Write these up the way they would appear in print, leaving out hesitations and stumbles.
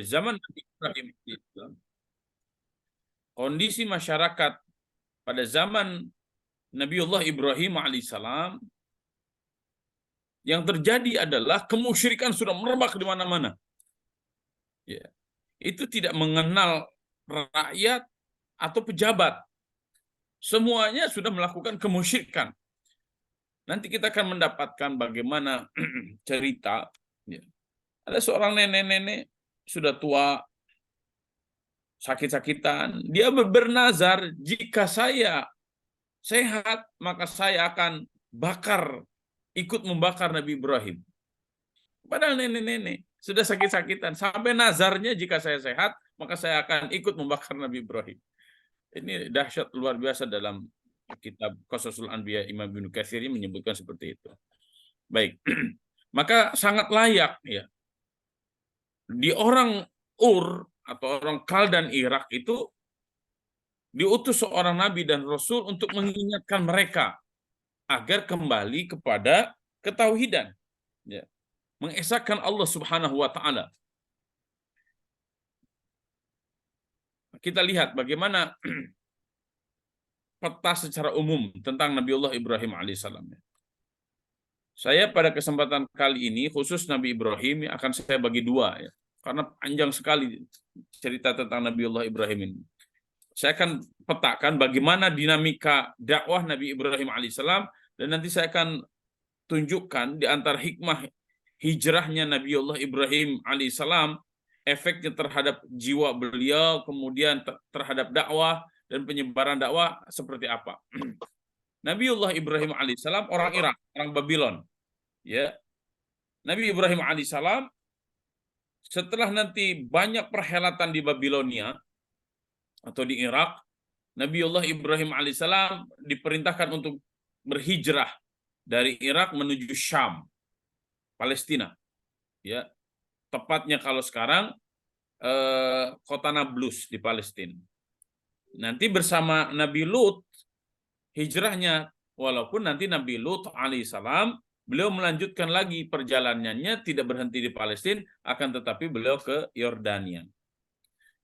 Zaman Nabi Ibrahim itu, kondisi masyarakat pada zaman Nabiullah Ibrahim alaihissalam yang terjadi adalah kemusyrikan sudah merebak di mana-mana. Ya. Itu tidak mengenal rakyat atau pejabat. Semuanya sudah melakukan kemusyrikan. Nanti kita akan mendapatkan bagaimana cerita. Ya. Ada seorang nenek-nenek sudah tua, sakit-sakitan. Dia bernazar, jika saya sehat, maka saya akan ikut membakar Nabi Ibrahim. Padahal nenek-nenek sudah sakit-sakitan. Sampai nazarnya, jika saya sehat, maka saya akan ikut membakar Nabi Ibrahim. Ini dahsyat luar biasa dalam kitab Qasasul Anbiya. Imam Ibnu Katsir menyebutkan seperti itu. Baik, maka sangat layak ya di orang Ur atau orang Kaldan Irak itu diutus seorang nabi dan rasul untuk mengingatkan mereka agar kembali kepada ketauhidan, ya, mengesahkan Allah Subhanahu wa taala. Kita lihat bagaimana peta secara umum tentang Nabiullah Ibrahim alaihissalam. Saya pada kesempatan kali ini khusus Nabi Ibrahim akan saya bagi dua ya, karena panjang sekali cerita tentang Nabiullah Ibrahim ini. Saya akan petakan bagaimana dinamika dakwah Nabi Ibrahim alaihissalam, dan nanti saya akan tunjukkan di antara hikmah hijrahnya Nabiullah Ibrahim alaihissalam, efeknya terhadap jiwa beliau, kemudian terhadap dakwah dan penyebaran dakwah seperti apa. Nabiullah Ibrahim alaihissalam orang Irak, orang Babylon. Ya, Nabi Ibrahim alaihissalam setelah nanti banyak perhelatan di Babilonia atau di Irak, Nabiullah Ibrahim alaihissalam diperintahkan untuk berhijrah dari Irak menuju Syam, Palestina. Ya, tepatnya kalau sekarang kota Nablus di Palestina. Nanti bersama Nabi Lut hijrahnya, walaupun nanti Nabi Lut alaihissalam beliau melanjutkan lagi perjalanannya, tidak berhenti di Palestina, akan tetapi beliau ke Yordania.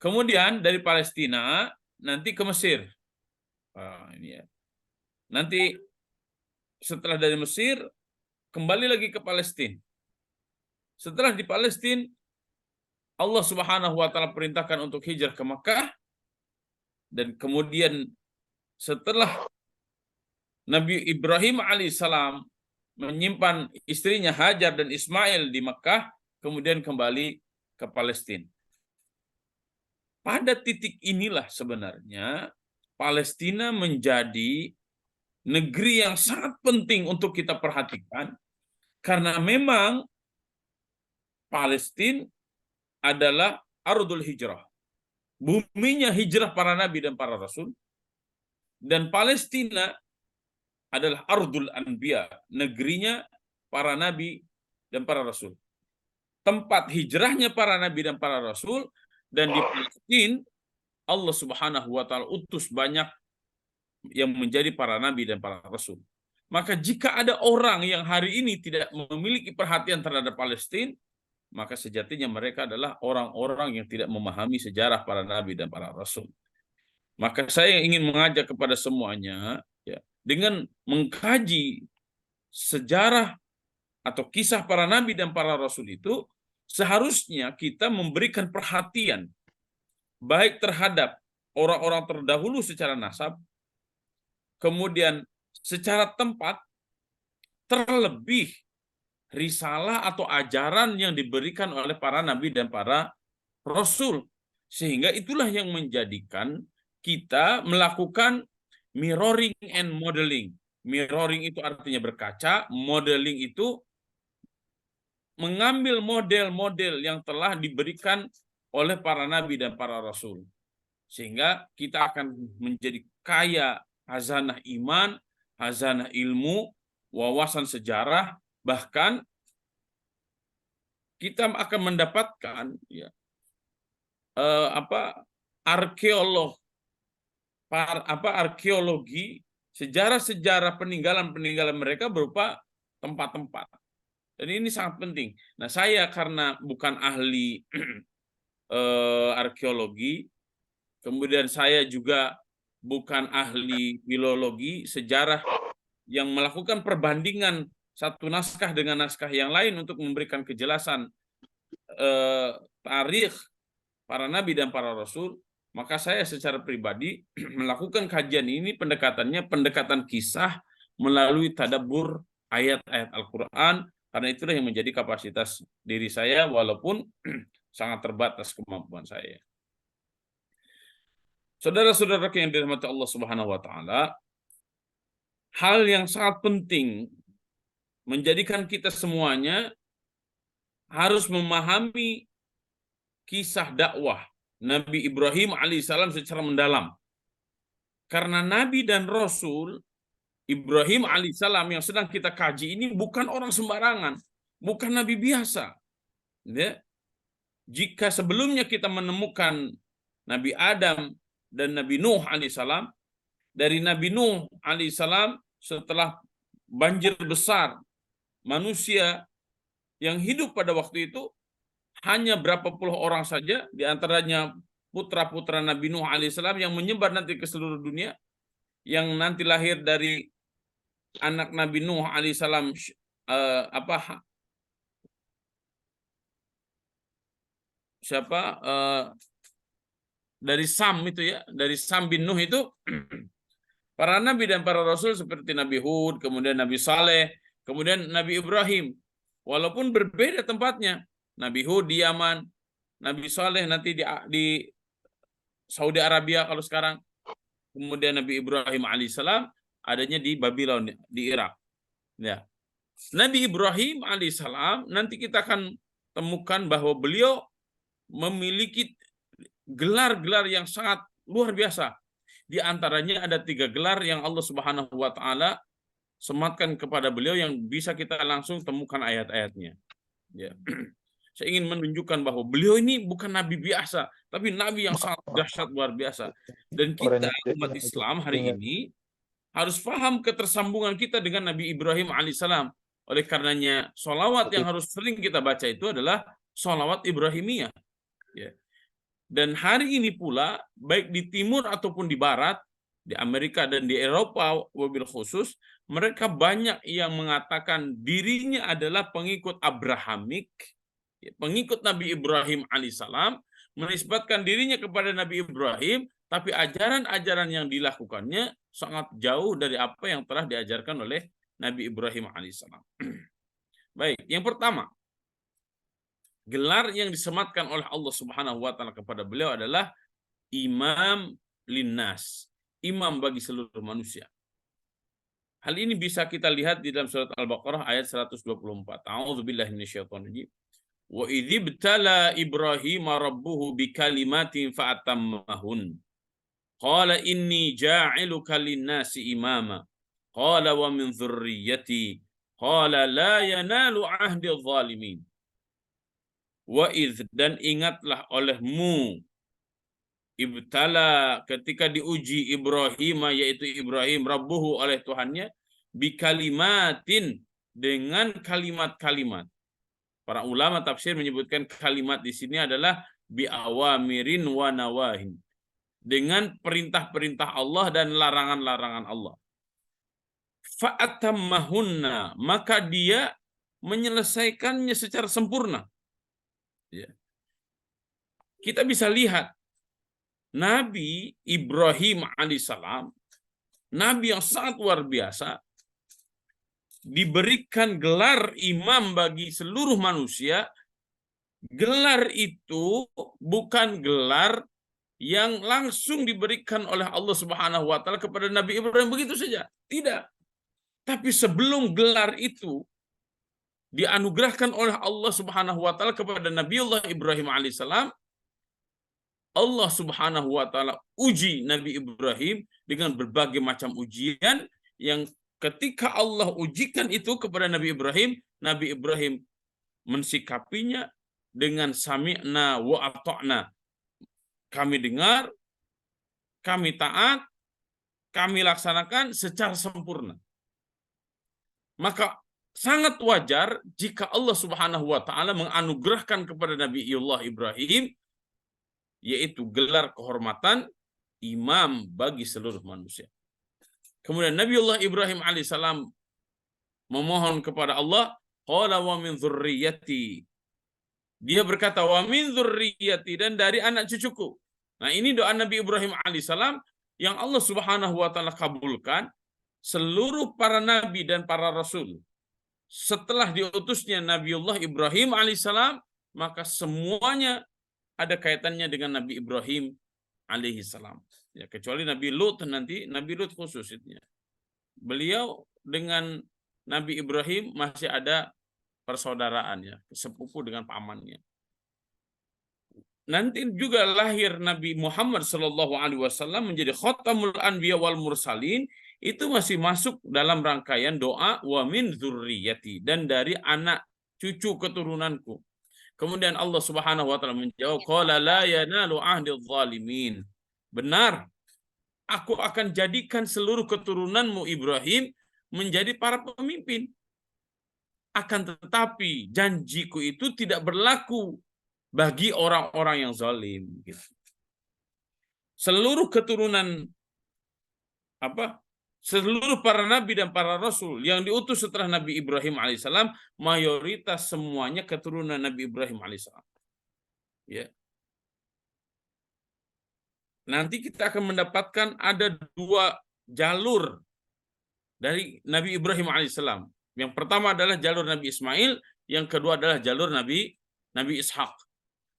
Kemudian dari Palestina nanti ke Mesir. Ini ya. Nanti setelah dari Mesir kembali lagi ke Palestina. Setelah di Palestina, Allah Subhanahu wa taala perintahkan untuk hijrah ke Makkah, dan kemudian setelah Nabi Ibrahim alaihissalam menyimpan istrinya Hajar dan Ismail di Makkah, kemudian kembali ke Palestina. Pada titik inilah sebenarnya Palestina menjadi negeri yang sangat penting untuk kita perhatikan, karena memang Palestina adalah ardul hijrah, buminya hijrah para nabi dan para rasul, dan Palestina adalah ardul anbiya, negerinya para nabi dan para rasul, tempat hijrahnya para nabi dan para rasul. Dan di Palestina Allah Subhanahu wa taala utus banyak yang menjadi para nabi dan para rasul. Maka jika ada orang yang hari ini tidak memiliki perhatian terhadap Palestina, maka sejatinya mereka adalah orang-orang yang tidak memahami sejarah para nabi dan para rasul. Maka saya ingin mengajak kepada semuanya, ya, dengan mengkaji sejarah atau kisah para nabi dan para rasul itu, seharusnya kita memberikan perhatian baik terhadap orang-orang terdahulu secara nasab, kemudian secara tempat, terlebih risalah atau ajaran yang diberikan oleh para nabi dan para rasul. Sehingga itulah yang menjadikan kita melakukan mirroring and modeling. Mirroring itu artinya berkaca, modeling itu mengambil model-model yang telah diberikan oleh para nabi dan para rasul. Sehingga kita akan menjadi kaya hazanah iman, hazanah ilmu, wawasan sejarah, bahkan kita akan mendapatkan ya, arkeologi, sejarah-sejarah peninggalan-peninggalan mereka berupa tempat-tempat. Dan ini sangat penting. Nah, saya karena bukan ahli arkeologi, kemudian saya juga bukan ahli filologi, sejarah yang melakukan perbandingan satu naskah dengan naskah yang lain untuk memberikan kejelasan tarikh para nabi dan para rasul, maka saya secara pribadi melakukan kajian ini, pendekatannya pendekatan kisah melalui tadabbur ayat-ayat Al-Quran, karena itulah yang menjadi kapasitas diri saya, walaupun sangat terbatas kemampuan saya. Saudara-saudara yang dirahmati Allah Subhanahu wa taala, hal yang sangat penting menjadikan kita semuanya harus memahami kisah dakwah Nabi Ibrahim alaihissalam secara mendalam. Karena Nabi dan Rasul Ibrahim alaihissalam yang sedang kita kaji ini bukan orang sembarangan, bukan Nabi biasa. Ya. Jika sebelumnya kita menemukan Nabi Adam dan Nabi Nuh alaihissalam, dari Nabi Nuh alaihissalam setelah banjir besar, manusia yang hidup pada waktu itu hanya berapa puluh orang saja, di antaranya putra-putra Nabi Nuh alaihissalam yang menyebar nanti ke seluruh dunia, yang nanti lahir dari anak Nabi Nuh alaihissalam dari Sam itu ya, dari Sam bin Nuh itu para nabi dan para rasul seperti Nabi Hud, kemudian Nabi Saleh, kemudian Nabi Ibrahim. Walaupun berbeda tempatnya. Nabi Hud di Yaman, Nabi Saleh nanti di Saudi Arabia kalau sekarang. Kemudian Nabi Ibrahim alaihissalam adanya di Babylon, di Irak. Ya. Nabi Ibrahim alaihissalam nanti kita akan temukan bahwa beliau memiliki gelar-gelar yang sangat luar biasa. Di antaranya ada 3 gelar yang Allah Subhanahu wa taala sematkan kepada beliau yang bisa kita langsung temukan ayat-ayatnya. Ya. Saya ingin menunjukkan bahwa beliau ini bukan nabi biasa, tapi nabi yang sangat dahsyat luar biasa. Dan kita umat Islam hari ini harus paham ketersambungan kita dengan Nabi Ibrahim alaihissalam. Oleh karenanya, sholawat yang harus sering kita baca itu adalah sholawat Ibrahimiyah. Ya. Dan hari ini pula, baik di timur ataupun di barat, di Amerika dan di Eropa wabil khusus, mereka banyak yang mengatakan dirinya adalah pengikut Abrahamik, pengikut Nabi Ibrahim alaihissalam, menisbatkan dirinya kepada Nabi Ibrahim, tapi ajaran-ajaran yang dilakukannya sangat jauh dari apa yang telah diajarkan oleh Nabi Ibrahim alaihissalam. Baik, yang pertama, gelar yang disematkan oleh Allah Subhanahu wa taala kepada beliau adalah Imam Linnas, imam bagi seluruh manusia. Hal ini bisa kita lihat di dalam surat Al-Baqarah ayat 124. A'udzubillahi minasyaitonir rajim. Wa idzibtala Ibrahim rabbuhu bikalimatin fa'atammahun. Qala inni ja'iluka lin-nasi imama. Qala wa min dzurriyyati. Qala la yanalu ahdi adh-dhalimin. Wa idz, dan ingatlah olehmu ibtala, ketika diuji Ibrahim, yaitu Ibrahim rabbuhu oleh Tuhannya, bikalimatin, dengan kalimat-kalimat. Para ulama tafsir menyebutkan kalimat di sini adalah biawamirin wa nawahin, dengan perintah-perintah Allah dan larangan-larangan Allah. Fa'atammahunna, maka dia menyelesaikannya secara sempurna. Ya. Kita bisa lihat Nabi Ibrahim alaihissalam, nabi yang sangat luar biasa, diberikan gelar imam bagi seluruh manusia. Gelar itu bukan gelar yang langsung diberikan oleh Allah Subhanahu wa taala kepada Nabi Ibrahim begitu saja. Tidak. Tapi sebelum gelar itu dianugerahkan oleh Allah Subhanahu wa taala kepada Nabiullah Ibrahim alaihissalam, Allah Subhanahu wa taala uji Nabi Ibrahim dengan berbagai macam ujian yang ketika Allah ujikan itu kepada Nabi Ibrahim mensikapinya dengan sami'na wa ata'na. Kami dengar, kami taat, kami laksanakan secara sempurna. Maka sangat wajar jika Allah Subhanahu wa taala menganugerahkan kepada Nabiullah Ibrahim yaitu gelar kehormatan imam bagi seluruh manusia. Kemudian Nabiullah Ibrahim alaihissalam memohon kepada Allah, qala wa min dzurriyyati. Dia berkata, wa min dzurriyyati, dan dari anak cucuku. Nah, ini doa Nabi Ibrahim alaihissalam yang Allah Subhanahu wa taala kabulkan. Seluruh para nabi dan para rasul setelah diutusnya Nabiullah Ibrahim alaihissalam, maka semuanya ada kaitannya dengan Nabi Ibrahim alaihissalam. Ya, kecuali Nabi Lut, nanti Nabi Lut khususnya. Beliau dengan Nabi Ibrahim masih ada persaudaraan, ya, sepupu dengan pamannya. Nanti juga lahir Nabi Muhammad SAW menjadi khatamul anbiya wal mursalin, itu masih masuk dalam rangkaian doa wa min dzurriyyati, dan dari anak cucu keturunanku. Kemudian Allah Subhanahu wa taala menjawab, qala la yanalu ahdidz zalimin. Benar, aku akan jadikan seluruh keturunanmu Ibrahim menjadi para pemimpin. Akan tetapi janjiku itu tidak berlaku bagi orang-orang yang zalim. Seluruh keturunan seluruh para nabi dan para rasul yang diutus setelah Nabi Ibrahim alaihissalam, mayoritas semuanya keturunan Nabi Ibrahim alaihissalam. Ya. Nanti kita akan mendapatkan ada dua jalur dari Nabi Ibrahim alaihissalam. Yang pertama adalah jalur Nabi Ismail, yang kedua adalah jalur Nabi Ishak.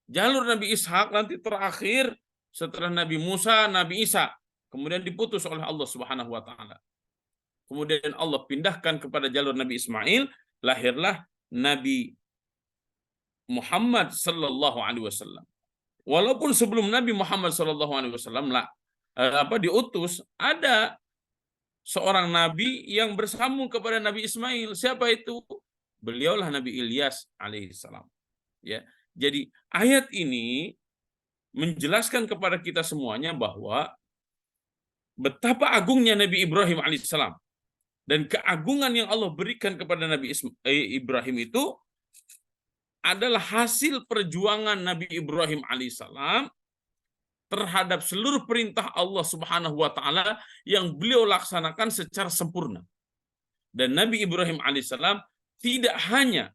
Jalur Nabi Ishak nanti terakhir setelah Nabi Musa, Nabi Isa, kemudian diputus oleh Allah Subhanahu wa taala. Kemudian Allah pindahkan kepada jalur Nabi Ismail, lahirlah Nabi Muhammad sallallahu alaihi wasallam. Walaupun sebelum Nabi Muhammad sallallahu alaihi wasallam diutus, ada seorang nabi yang bersambung kepada Nabi Ismail. Siapa itu? Beliaulah Nabi Ilyas alaihissalam. Ya. Jadi ayat ini menjelaskan kepada kita semuanya bahwa betapa agungnya Nabi Ibrahim alaihissalam, dan keagungan yang Allah berikan kepada Nabi Ibrahim itu adalah hasil perjuangan Nabi Ibrahim alaihissalam terhadap seluruh perintah Allah Subhanahu wa taala yang beliau laksanakan secara sempurna. Dan Nabi Ibrahim alaihissalam tidak hanya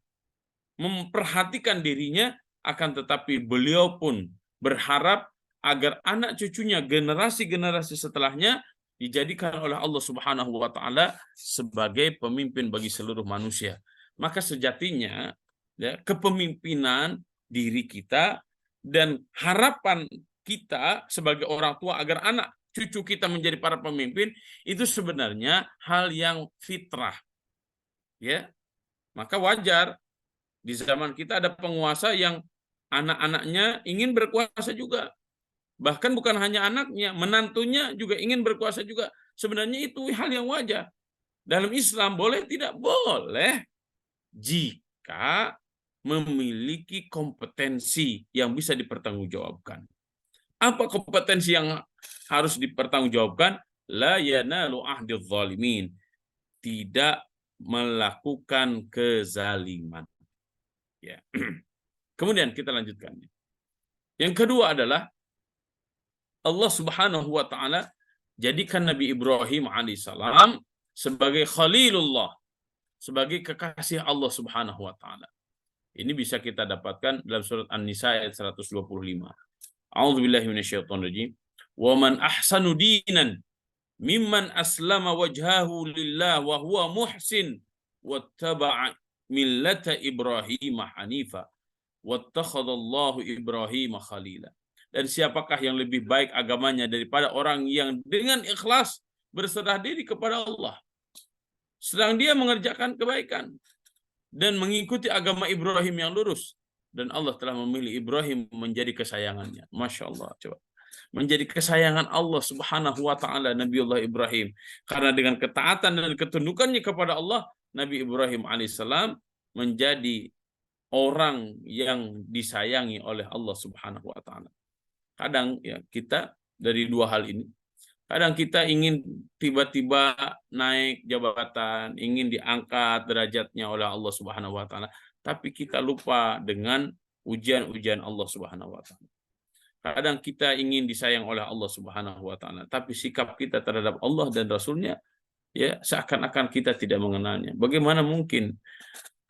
memperhatikan dirinya, akan tetapi beliau pun berharap agar anak cucunya, generasi-generasi setelahnya, dijadikan oleh Allah Subhanahu wa taala sebagai pemimpin bagi seluruh manusia. Maka sejatinya ya, kepemimpinan diri kita dan harapan kita sebagai orang tua agar anak cucu kita menjadi para pemimpin itu sebenarnya hal yang fitrah. Ya. Maka wajar di zaman kita ada penguasa yang anak-anaknya ingin berkuasa juga. Bahkan bukan hanya anaknya, menantunya juga ingin berkuasa juga. Sebenarnya itu hal yang wajar. Dalam Islam boleh tidak? Boleh. Jika memiliki kompetensi yang bisa dipertanggungjawabkan. Apa kompetensi yang harus dipertanggungjawabkan? La yanalu ahdidz zalimin. Tidak melakukan kezaliman. Ya. Kemudian kita lanjutkan. Yang kedua adalah Allah Subhanahu wa taala jadikan Nabi Ibrahim alaihissalam sebagai Khalilullah, sebagai kekasih Allah Subhanahu wa taala. Ini bisa kita dapatkan dalam surat An-Nisa ayat 125. A'udzubillahi minasyaitonirrajim. Wa man ahsanu dinan mimman aslama wajhahu lillah wa huwa muhsin wattaba'a millata Ibrahim hanifa wattakhadallahu Ibrahim khalila. Dan siapakah yang lebih baik agamanya daripada orang yang dengan ikhlas berserah diri kepada Allah, sedang dia mengerjakan kebaikan dan mengikuti agama Ibrahim yang lurus, dan Allah telah memilih Ibrahim menjadi kesayangannya. Masya Allah, coba. Menjadi kesayangan Allah Subhanahu wa taala Nabiullah Ibrahim, karena dengan ketaatan dan ketundukannya kepada Allah, Nabi Ibrahim alaihissalam menjadi orang yang disayangi oleh Allah Subhanahu wa taala. Kadang ya kita dari dua hal ini, Kadang kita ingin tiba-tiba naik jabatan, ingin diangkat derajatnya oleh Allah Subhanahu wa taala, tapi kita lupa dengan ujian-ujian Allah Subhanahu wa taala. Kadang kita ingin disayang oleh Allah Subhanahu wa taala, tapi sikap kita terhadap Allah dan Rasul-Nya ya seakan-akan kita tidak mengenalnya. Bagaimana mungkin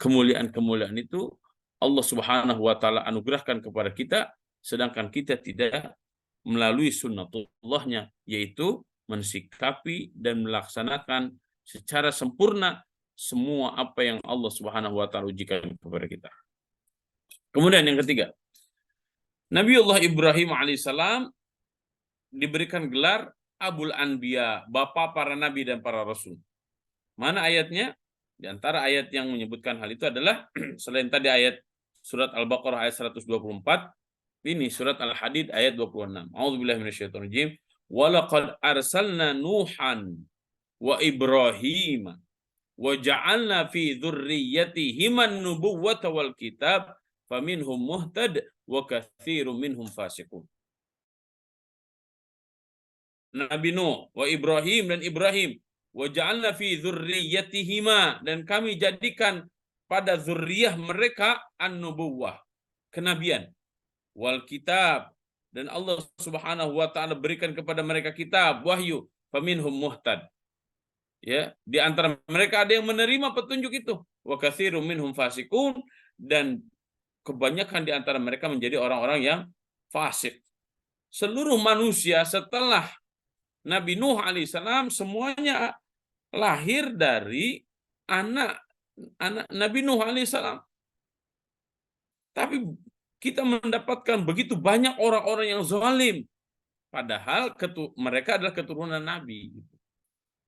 kemuliaan-kemuliaan itu Allah Subhanahu wa taala anugerahkan kepada kita sedangkan kita tidak melalui sunnatullahnya, yaitu mensikapi dan melaksanakan secara sempurna semua apa yang Allah Subhanahu wa taala ujikan kepada kita. Kemudian yang ketiga, Nabiullah Ibrahim alaihissalam diberikan gelar Abul Anbiya, bapak para nabi dan para rasul. Mana ayatnya? Di antara ayat yang menyebutkan hal itu adalah selain tadi ayat surat Al-Baqarah ayat 124, ini surat Al-Hadid ayat 26. A'udzubillahi minasyaitonirrajim. Walaqad arsalna Nuhan wa Ibrahim wa ja'alna fi dzurriyyatihim an-nubuwwata wal kitab faminhum muhtad wa katsirun minhum fasiqun. Nabi Nuh wa Ibrahim dan Ibrahim wa ja'alna fi dzurriyyatihima, dan kami jadikan pada zurriyah mereka an-nubuwwah, kenabian, wal kitab, dan Allah Subhanahu wa taala berikan kepada mereka kitab, wahyu, faminhum muhtad. Ya, di antara mereka ada yang menerima petunjuk itu, wa katsirun minhum fasiqun, dan kebanyakan di antara mereka menjadi orang-orang yang fasik. Seluruh manusia setelah Nabi Nuh alaihissalam semuanya lahir dari anak Nabi Nuh alaihissalam. Tapi kita mendapatkan begitu banyak orang-orang yang zalim, padahal mereka adalah keturunan Nabi.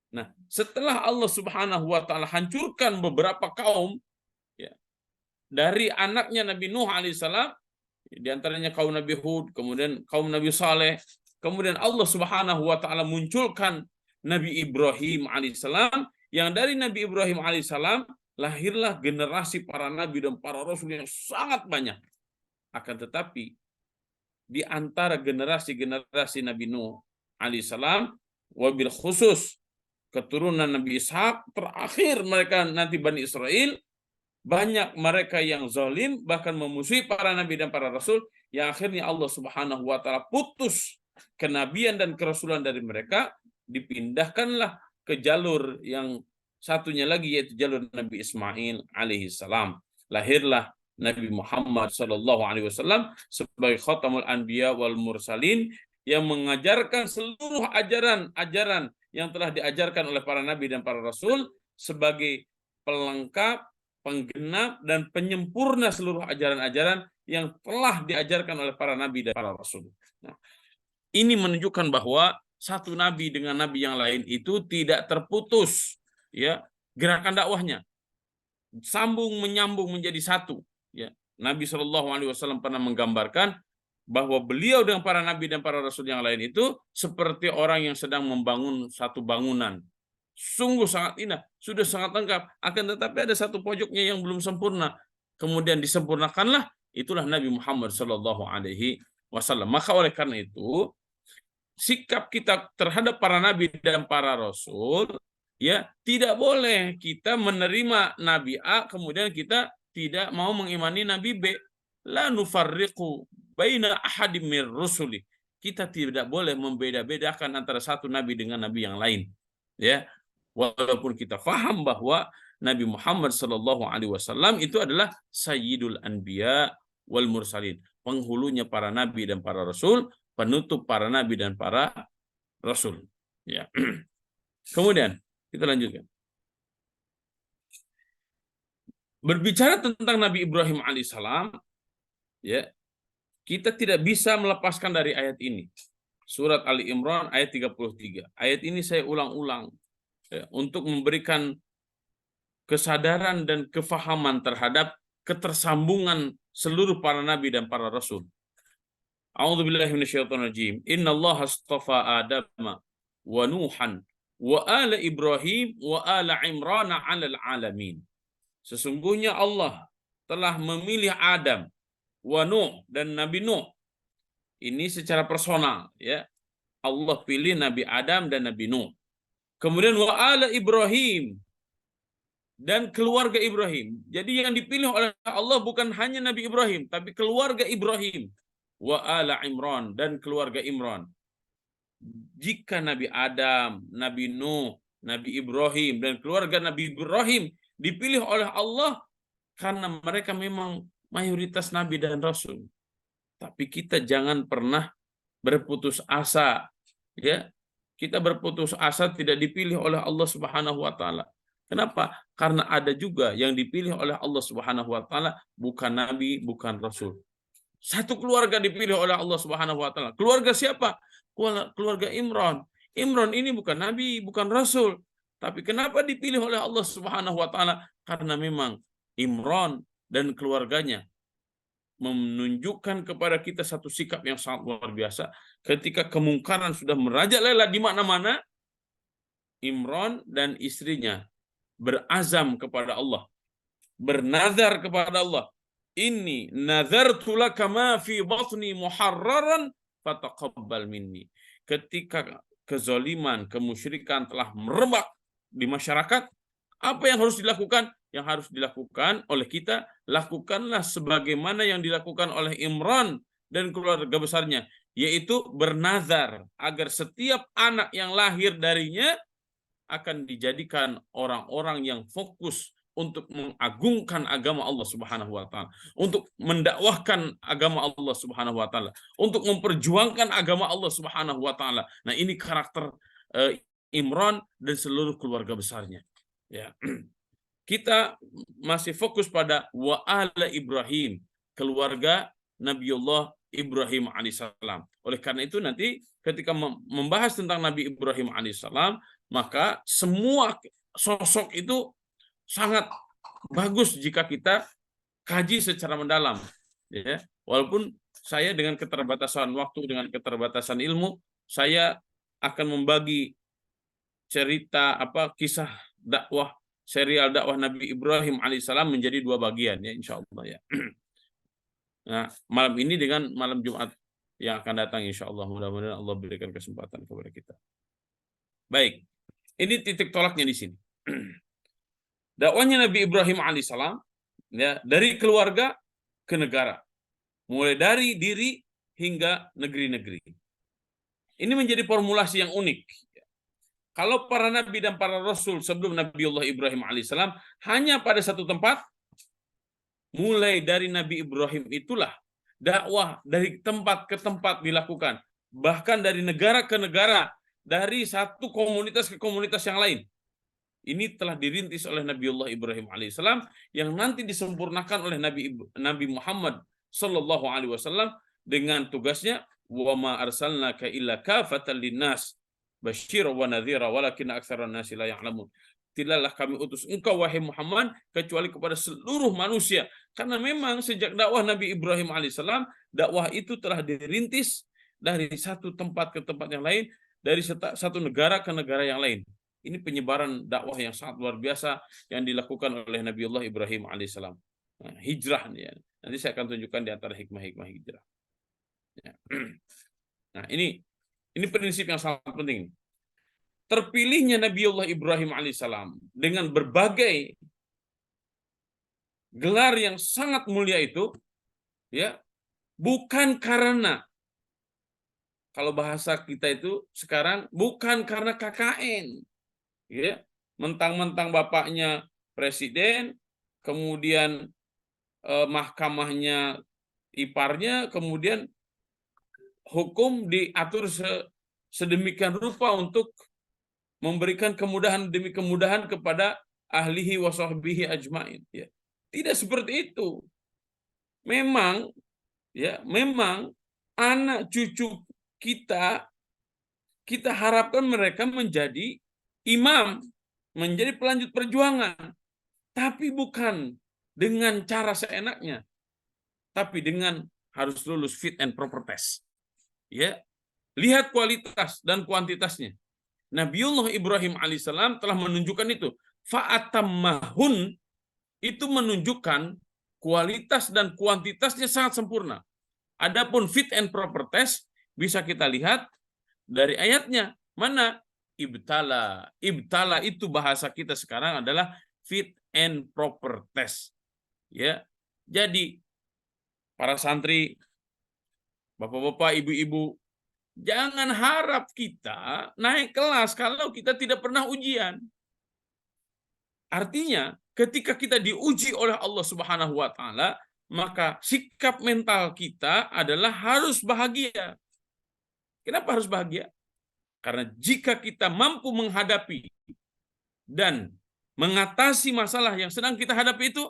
Nah, setelah Allah Subhanahu wa taala hancurkan beberapa kaum ya, dari anaknya Nabi Nuh alaihissalam, di antaranya kaum Nabi Hud, kemudian kaum Nabi Saleh, kemudian Allah Subhanahu wa taala munculkan Nabi Ibrahim alaihissalam, yang dari Nabi Ibrahim alaihissalam lahirlah generasi para nabi dan para rasul yang sangat banyak. Akan tetapi di antara generasi-generasi Nabi Nuh alaihissalam, wabil khusus keturunan Nabi Ishak, terakhir mereka nanti Bani Israel, banyak mereka yang zalim, bahkan memusuhi para nabi dan para rasul, yang akhirnya Allah Subhanahu wa taala putus kenabian dan kerasulan dari mereka, dipindahkanlah ke jalur yang satunya lagi, yaitu jalur Nabi Ismail alaihissalam. Lahirlah Nabi Muhammad SAW sebagai khatamul anbiya wal mursalin, yang mengajarkan seluruh ajaran-ajaran yang telah diajarkan oleh para nabi dan para rasul sebagai pelengkap, penggenap, dan penyempurna seluruh ajaran-ajaran yang telah diajarkan oleh para nabi dan para rasul. Nah, ini menunjukkan bahwa satu nabi dengan nabi yang lain itu tidak terputus ya gerakan dakwahnya, sambung menyambung menjadi satu. Ya, Nabi SAW pernah menggambarkan bahwa beliau dengan para nabi dan para rasul yang lain itu seperti orang yang sedang membangun satu bangunan. Sungguh sangat indah, sudah sangat lengkap, akan tetapi ada satu pojoknya yang belum sempurna. Kemudian disempurnakanlah, itulah Nabi Muhammad SAW. Maka oleh karena itu, sikap kita terhadap para nabi dan para rasul ya tidak boleh kita menerima Nabi A kemudian kita tidak mau mengimani Nabi B. La nufarriqu baina ahadim mir rusuli. Kita tidak boleh membeda-bedakan antara satu nabi dengan nabi yang lain. Ya, walaupun kita paham bahwa Nabi Muhammad SAW itu adalah sayyidul anbiya wal mursalin, penghulunya para nabi dan para rasul, penutup para nabi dan para rasul. Ya. Kemudian kita lanjutkan. Berbicara tentang Nabi Ibrahim alaihissalam, ya, kita tidak bisa melepaskan dari ayat ini. Surat Ali Imran ayat 33. Ayat ini saya ulang-ulang ya, untuk memberikan kesadaran dan kefahaman terhadap ketersambungan seluruh para nabi dan para rasul. A'udzubillahi minasyaitonirrajim. Innallaha astafa Adama wa Nuhan wa ala Ibrahim wa ala Imran 'alal alamin. Sesungguhnya Allah telah memilih Adam, wa Nuh, dan Nabi Nuh. Ini secara personal ya. Allah pilih Nabi Adam dan Nabi Nuh. Kemudian wa ala Ibrahim, dan keluarga Ibrahim. Jadi yang dipilih oleh Allah bukan hanya Nabi Ibrahim, tapi keluarga Ibrahim. Wa ala Imran, dan keluarga Imran. Jika Nabi Adam, Nabi Nuh, Nabi Ibrahim, dan keluarga Nabi Ibrahim dipilih oleh Allah karena mereka memang mayoritas Nabi dan Rasul. Tapi kita jangan pernah berputus asa. Ya, kita berputus asa tidak dipilih oleh Allah Subhanahu wa taala. Kenapa? Karena ada juga yang dipilih oleh Allah Subhanahu wa taala bukan nabi, bukan rasul. Satu keluarga dipilih oleh Allah Subhanahu wa taala. Keluarga siapa? Keluarga Imran. Imran ini bukan nabi, bukan rasul. Tapi kenapa dipilih oleh Allah Subhanahu wa taala? Karena memang Imran dan keluarganya menunjukkan kepada kita satu sikap yang sangat luar biasa. Ketika kemungkaran sudah merajalela di mana-mana, Imran dan istrinya berazam kepada Allah, bernazar kepada Allah, inni nazartu laka ma fi batni muharraran fataqabbal minni. Ketika kezaliman, kemusyrikan telah merebak di masyarakat, apa yang harus dilakukan? Yang harus dilakukan oleh kita, lakukanlah sebagaimana yang dilakukan oleh Imran dan keluarga besarnya, yaitu bernazar agar setiap anak yang lahir darinya akan dijadikan orang-orang yang fokus untuk mengagungkan agama Allah Subhanahu wa taala, untuk mendakwahkan agama Allah Subhanahu wa taala, untuk memperjuangkan agama Allah Subhanahu wa taala. Nah, ini karakter Imran dan seluruh keluarga besarnya. Ya. Kita masih fokus pada wa ala Ibrahim, keluarga Nabiullah Ibrahim alaihissalam. Oleh karena itu nanti ketika membahas tentang Nabi Ibrahim alaihissalam, maka semua sosok itu sangat bagus jika kita kaji secara mendalam. Ya. Walaupun saya dengan keterbatasan waktu, dengan keterbatasan ilmu, saya akan membagi cerita kisah dakwah, serial dakwah Nabi Ibrahim alaihissalam menjadi 2 bagian, ya insya Allah ya. Nah, malam ini dengan malam Jumat yang akan datang insya Allah, mudah-mudahan Allah berikan kesempatan kepada kita. Baik, ini titik tolaknya di sini. Dakwahnya Nabi Ibrahim alaihissalam, ya, dari keluarga ke negara, mulai dari diri hingga negeri-negeri. Ini menjadi formulasi yang unik. Kalau para nabi dan para rasul sebelum Nabiullah Ibrahim alaihissalam hanya pada satu tempat, mulai dari Nabi Ibrahim itulah dakwah dari tempat ke tempat dilakukan, bahkan dari negara ke negara, dari satu komunitas ke komunitas yang lain. Ini telah dirintis oleh Nabiullah Ibrahim alaihissalam yang nanti disempurnakan oleh Nabi Muhammad sallallahu alaihi wasallam dengan tugasnya wa ma arsalnaka illa kafatan linnas basyira wa nadhira walakin aktsaran nasi la ya'lamun. Tidaklah kami utus engkau wahai Muhammad kecuali kepada seluruh manusia. Karena memang sejak dakwah Nabi Ibrahim alaihissalam, dakwah itu telah dirintis dari satu tempat ke tempat yang lain, dari satu negara ke negara yang lain. Ini penyebaran dakwah yang sangat luar biasa yang dilakukan oleh Nabiullah Ibrahim alaihissalam. Nah, hijrah ya. Nanti saya akan tunjukkan di antara hikmah-hikmah hijrah. Ya. Nah, ini prinsip yang sangat penting. Terpilihnya Nabiullah Ibrahim alaihissalam dengan berbagai gelar yang sangat mulia itu, ya, bukan karena, kalau bahasa kita itu sekarang, bukan karena KKN, ya, mentang-mentang bapaknya presiden, kemudian mahkamahnya iparnya, kemudian hukum diatur sedemikian rupa untuk memberikan kemudahan demi kemudahan kepada ahlihi wa sahbihi ajmain. Ya. Tidak seperti itu. Memang, ya, memang anak cucu kita harapkan mereka menjadi imam, menjadi pelanjut perjuangan, tapi bukan dengan cara seenaknya, tapi dengan harus lulus fit and proper test. Ya, lihat kualitas dan kuantitasnya. Nabiullah Ibrahim alaihissalam telah menunjukkan itu. Fa'atammahun itu menunjukkan kualitas dan kuantitasnya sangat sempurna. Adapun fit and proper test bisa kita lihat dari ayatnya. Mana? Ibtala. Ibtala itu bahasa kita sekarang adalah fit and proper test. Ya. Jadi para santri, bapak-bapak, ibu-ibu, jangan harap kita naik kelas kalau kita tidak pernah ujian. Artinya, ketika kita diuji oleh Allah Subhanahu wa taala, maka sikap mental kita adalah harus bahagia. Kenapa harus bahagia? Karena jika kita mampu menghadapi dan mengatasi masalah yang sedang kita hadapi itu,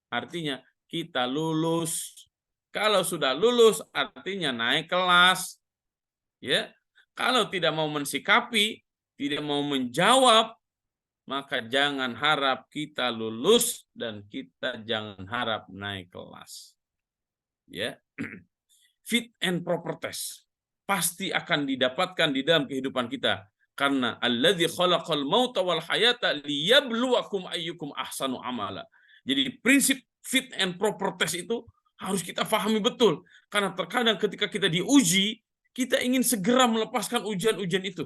artinya kita lulus. Kalau sudah lulus, artinya naik kelas. Ya, kalau tidak mau mensikapi, tidak mau menjawab, maka jangan harap kita lulus dan kita jangan harap naik kelas. Ya, fit and proper test pasti akan didapatkan di dalam kehidupan kita, karena alladzi khalaqal mauta wal hayata liyabluwakum ayyukum ahsanu amala. Jadi prinsip fit and proper test itu harus kita pahami betul, karena terkadang ketika kita diuji, kita ingin segera melepaskan ujian-ujian itu.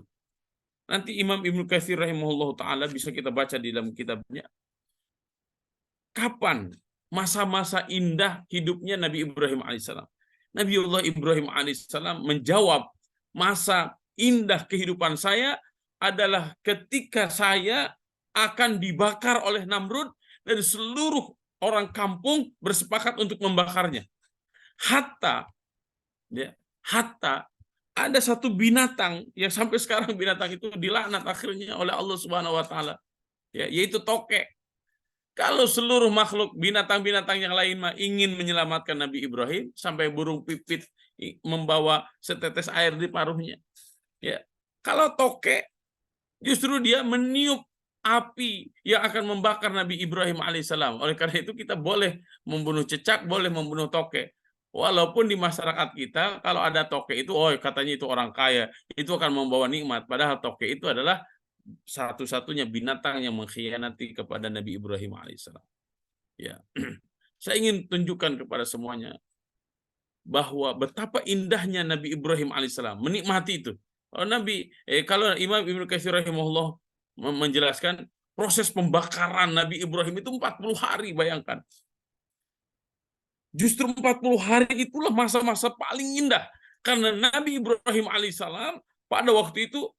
Nanti Imam Ibnu Katsir rahimahullah taala bisa kita baca di dalam kitabnya. Kapan masa-masa indah hidupnya Nabi Ibrahim alaihissalam? Nabiullah Ibrahim alaihissalam menjawab, masa indah kehidupan saya adalah ketika saya akan dibakar oleh Namrud dan seluruh orang kampung bersepakat untuk membakarnya. Hatta ada satu binatang yang sampai sekarang binatang itu dilaknat akhirnya oleh Allah Subhanahu wa taala, yaitu tokek. Kalau seluruh makhluk binatang-binatang yang lain ingin menyelamatkan Nabi Ibrahim, sampai burung pipit membawa setetes air di paruhnya. Ya, kalau tokek justru dia meniup api yang akan membakar Nabi Ibrahim alaihissalam. Oleh karena itu kita boleh membunuh cecak, boleh membunuh tokek. Walaupun di masyarakat kita kalau ada tokek itu, oh katanya itu orang kaya, itu akan membawa nikmat. Padahal tokek itu adalah satu-satunya binatang yang mengkhianati kepada Nabi Ibrahim alaihissalam. Ya, saya ingin tunjukkan kepada semuanya bahwa betapa indahnya Nabi Ibrahim alaihissalam menikmati itu. Kalau Imam Ibnu Katsir rahimahullah menjelaskan proses pembakaran Nabi Ibrahim itu 40 hari, bayangkan. Justru 40 hari itulah masa-masa paling indah, karena Nabi Ibrahim alaihissalam pada waktu itu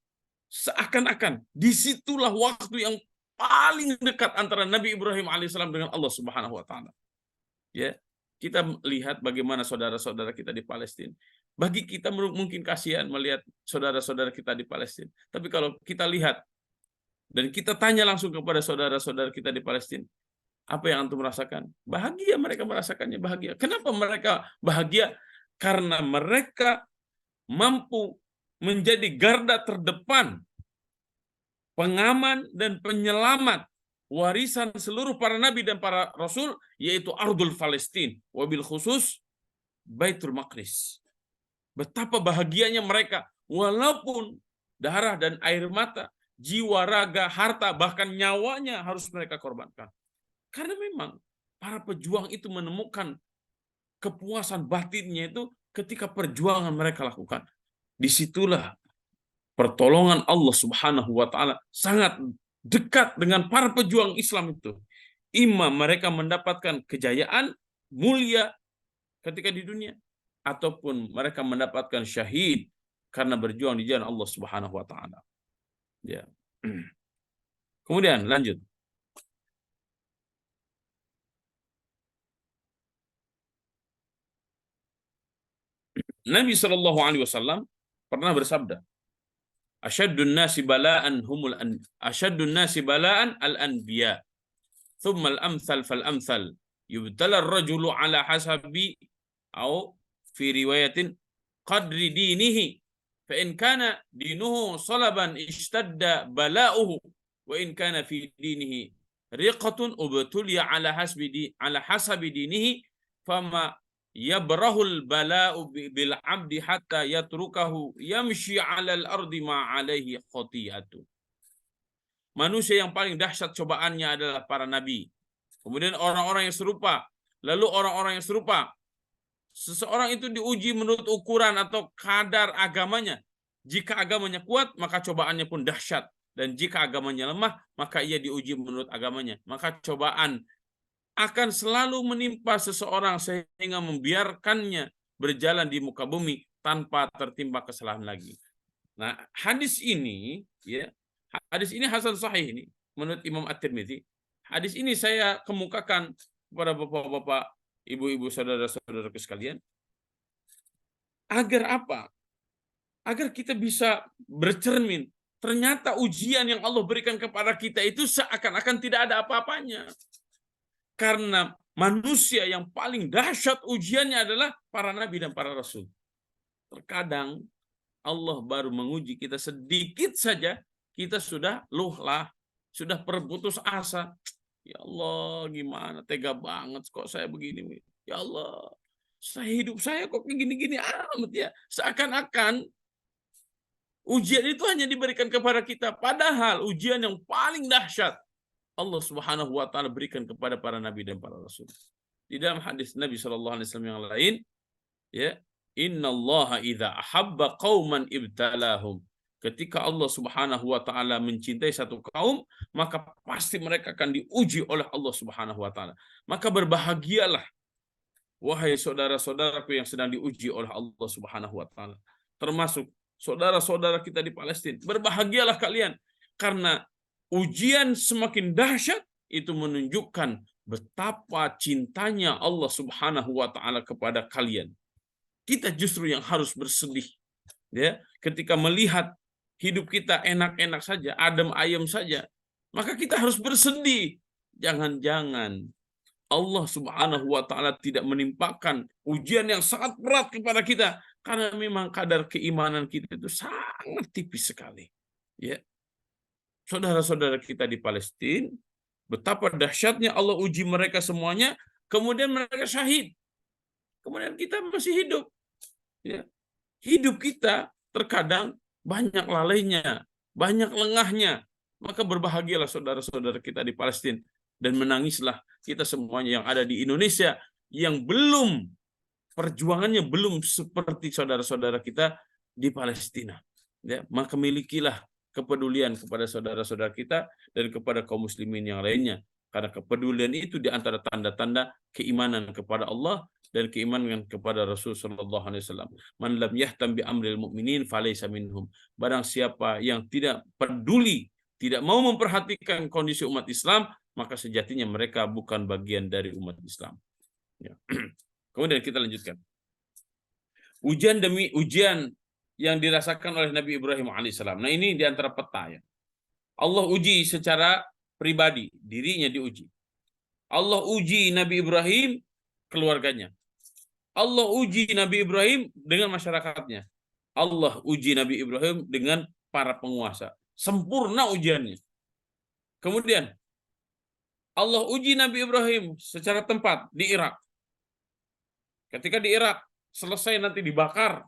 seakan-akan disitulah waktu yang paling dekat antara Nabi Ibrahim alaihissalam dengan Allah Subhanahu wa taala. Ya, kita lihat bagaimana saudara-saudara kita di Palestina. Bagi kita mungkin kasihan melihat saudara-saudara kita di Palestina. Tapi kalau kita lihat dan kita tanya langsung kepada saudara-saudara kita di Palestina, apa yang antum merasakan? Bahagia, mereka merasakannya bahagia. Kenapa mereka bahagia? Karena mereka mampu menjadi garda terdepan, pengaman dan penyelamat warisan seluruh para nabi dan para rasul, yaitu Ardul Palestin, wabil khusus Baitul Maqdis. Betapa bahagianya mereka, walaupun darah dan air mata, jiwa, raga, harta, bahkan nyawanya harus mereka korbankan. Karena memang para pejuang itu menemukan kepuasan batinnya itu ketika perjuangan mereka lakukan. Disitulah pertolongan Allah Subhanahu wa taala sangat dekat dengan para pejuang Islam itu. Imam mereka mendapatkan kejayaan mulia ketika di dunia, ataupun mereka mendapatkan syahid karena berjuang di jalan Allah Subhanahu wa taala. Ya. Kemudian lanjut. Nabi Shallallahu alaihi wasallam pernah bersabda, Asyaddun nasi bala'an al-anbiya. Thumma al-amthal fal-amthal. Yubtala ar-rajulu ala hasabi atau fi riwayatin qadri dinihi. Fa in kana dinuhu salaban ishtadda bala'uhu wa in kana fi dinihi riqatun ubtuliya ala hasabi dinihi fama yabrahul bala'u bil 'abdi hatta yatrukahu yamshi 'alal ardi ma 'alaihi khati'atu. Manusia yang paling dahsyat cobaannya adalah para nabi. Kemudian orang-orang yang serupa, lalu orang-orang yang serupa. Seseorang itu diuji menurut ukuran atau kadar agamanya. Jika agamanya kuat, maka cobaannya pun dahsyat. Dan jika agamanya lemah, maka ia diuji menurut agamanya. Maka cobaan akan selalu menimpa seseorang sehingga membiarkannya berjalan di muka bumi tanpa tertimpa kesalahan lagi. Nah, hadis ini hasan sahih ini menurut Imam At-Tirmidzi. Hadis ini saya kemukakan kepada bapak-bapak, ibu-ibu, saudara-saudaraku sekalian. Agar apa? Agar kita bisa bercermin. Ternyata ujian yang Allah berikan kepada kita itu seakan-akan tidak ada apa-apanya. Karena manusia yang paling dahsyat ujiannya adalah para nabi dan para rasul. Terkadang Allah baru menguji kita sedikit saja, kita sudah luhlah, sudah berputus asa. Ya Allah, gimana tega banget kok saya begini. Ya Allah, hidup saya kok gini-gini amat ya. Seakan-akan ujian itu hanya diberikan kepada kita. Padahal ujian yang paling dahsyat Allah Subhanahu wa taala berikan kepada para nabi dan para rasul. Di dalam hadis Nabi sallallahu alaihi wasallam yang lain, ya, innallaha idza ahabba qauman ibtalahum. Ketika Allah Subhanahu wa taala mencintai satu kaum, maka pasti mereka akan diuji oleh Allah Subhanahu wa taala. Maka berbahagialah wahai saudara-saudaraku yang sedang diuji oleh Allah Subhanahu wa taala. Termasuk saudara-saudara kita di Palestina. Berbahagialah kalian karena ujian semakin dahsyat itu menunjukkan betapa cintanya Allah Subhanahu wa taala kepada kalian. Kita justru yang harus bersedih, ya, ketika melihat hidup kita enak-enak saja, adem ayem saja, maka kita harus bersedih. Jangan-jangan Allah Subhanahu wa taala tidak menimpakan ujian yang sangat berat kepada kita karena memang kadar keimanan kita itu sangat tipis sekali. Ya. Saudara-saudara kita di Palestina, betapa dahsyatnya Allah uji mereka semuanya, kemudian mereka syahid. Kemudian kita masih hidup. Ya. Hidup kita terkadang banyak lalainya, banyak lengahnya. Maka berbahagialah saudara-saudara kita di Palestina dan menangislah kita semuanya yang ada di Indonesia yang belum, perjuangannya belum seperti saudara-saudara kita di Palestina. Ya, maka milikilah kepedulian kepada saudara-saudara kita dan kepada kaum muslimin yang lainnya. Karena kepedulian itu di antara tanda-tanda keimanan kepada Allah dan keimanan kepada Rasul sallallahu alaihi wasallam. Man lam yahtam bi amril mu'minin falaysa minhum. Barang siapa yang tidak peduli, tidak mau memperhatikan kondisi umat Islam, maka sejatinya mereka bukan bagian dari umat Islam. Ya. Kemudian kita lanjutkan. Ujian demi ujian yang dirasakan oleh Nabi Ibrahim alaihissalam. Nah, ini di antara peta ya. Allah uji secara pribadi, dirinya diuji. Allah uji Nabi Ibrahim, keluarganya. Allah uji Nabi Ibrahim dengan masyarakatnya. Allah uji Nabi Ibrahim dengan para penguasa. Sempurna ujiannya. Kemudian Allah uji Nabi Ibrahim secara tempat di Irak. Ketika di Irak selesai nanti dibakar,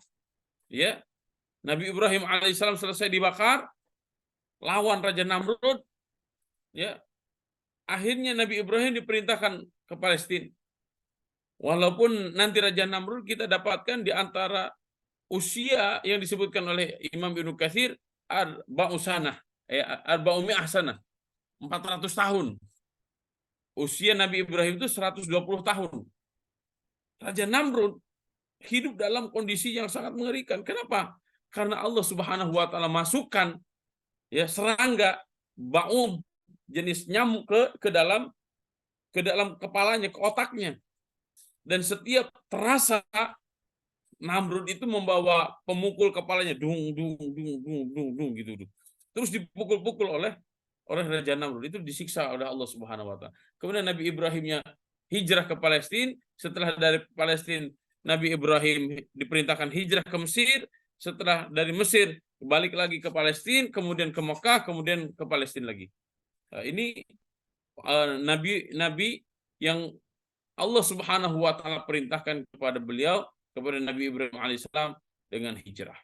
ya, Nabi Ibrahim alaihissalam selesai dibakar, lawan Raja Namrud, ya, akhirnya Nabi Ibrahim diperintahkan ke Palestina. Walaupun nanti Raja Namrud kita dapatkan di antara usia yang disebutkan oleh Imam Ibnu Katsir arba'u sanah, arba'umi'ah sanah, 400 tahun. Usia Nabi Ibrahim itu 120 tahun. Raja Namrud hidup dalam kondisi yang sangat mengerikan. Kenapa? Karena Allah Subhanahu wa taala masukkan, ya, serangga baum jenis nyamuk ke dalam kepalanya, ke otaknya. Dan setiap terasa Namrud itu membawa pemukul kepalanya dung dung dung dung dung dung gitu. Terus dipukul-pukul oleh Raja Namrud, itu disiksa oleh Allah Subhanahu wa taala. Kemudian Nabi Ibrahimnya hijrah ke Palestina, setelah dari Palestina Nabi Ibrahim diperintahkan hijrah ke Mesir, setelah dari Mesir balik lagi ke Palestina, kemudian ke Mekah, kemudian ke Palestina lagi. Nah, ini nabi-nabi yang Allah Subhanahu wa taala perintahkan kepada beliau, kepada Nabi Ibrahim alaihissalam dengan hijrah.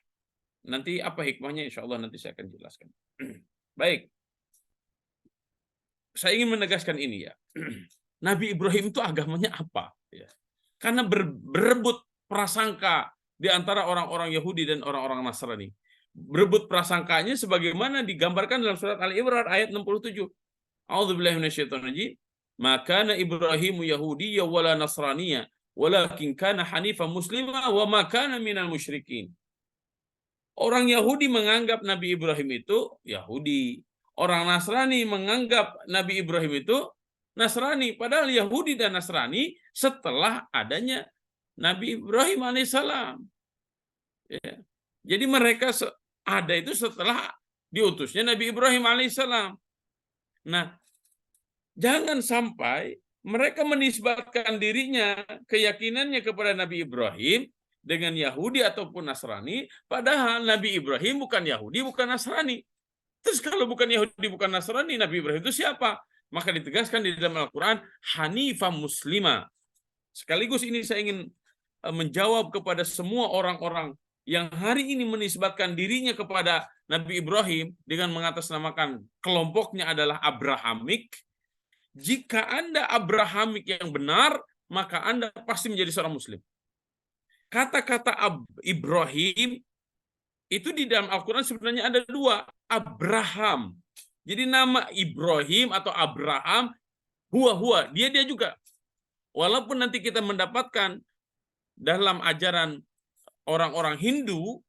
Nanti apa hikmahnya, insya Allah nanti saya akan jelaskan. Baik. Saya ingin menegaskan ini ya. Nabi Ibrahim itu agamanya apa? Ya. Karena berebut prasangka di antara orang-orang Yahudi dan orang-orang Nasrani berebut prasangkanya sebagaimana digambarkan dalam surat Ali Imran ayat 67. A'udzubillahi minasyaitonirrajim. Maka Ibrahimu Yahudiyya wala Nasraniyya walakin kana hanifan muslima wa ma kana minal musyrikin. Orang Yahudi menganggap Nabi Ibrahim itu Yahudi. Orang Nasrani menganggap Nabi Ibrahim itu Nasrani. Padahal Yahudi dan Nasrani setelah adanya Nabi Ibrahim alaihissalam. Ya. Jadi mereka ada itu setelah diutusnya Nabi Ibrahim alaihissalam. Nah, jangan sampai mereka menisbatkan dirinya, keyakinannya kepada Nabi Ibrahim dengan Yahudi ataupun Nasrani, padahal Nabi Ibrahim bukan Yahudi, bukan Nasrani. Terus kalau bukan Yahudi, bukan Nasrani, Nabi Ibrahim itu siapa? Maka ditegaskan di dalam Al-Quran, Hanifah Muslima. Sekaligus ini saya ingin menjawab kepada semua orang-orang yang hari ini menisbatkan dirinya kepada Nabi Ibrahim dengan mengatasnamakan kelompoknya adalah Abrahamik. Jika Anda Abrahamik yang benar, maka Anda pasti menjadi seorang Muslim. Kata-kata Ibrahim itu di dalam Al-Quran sebenarnya ada dua. Abraham. Jadi nama Ibrahim atau Abraham, huwa, dia juga. Walaupun nanti kita mendapatkan dalam ajaran orang-orang Hindu,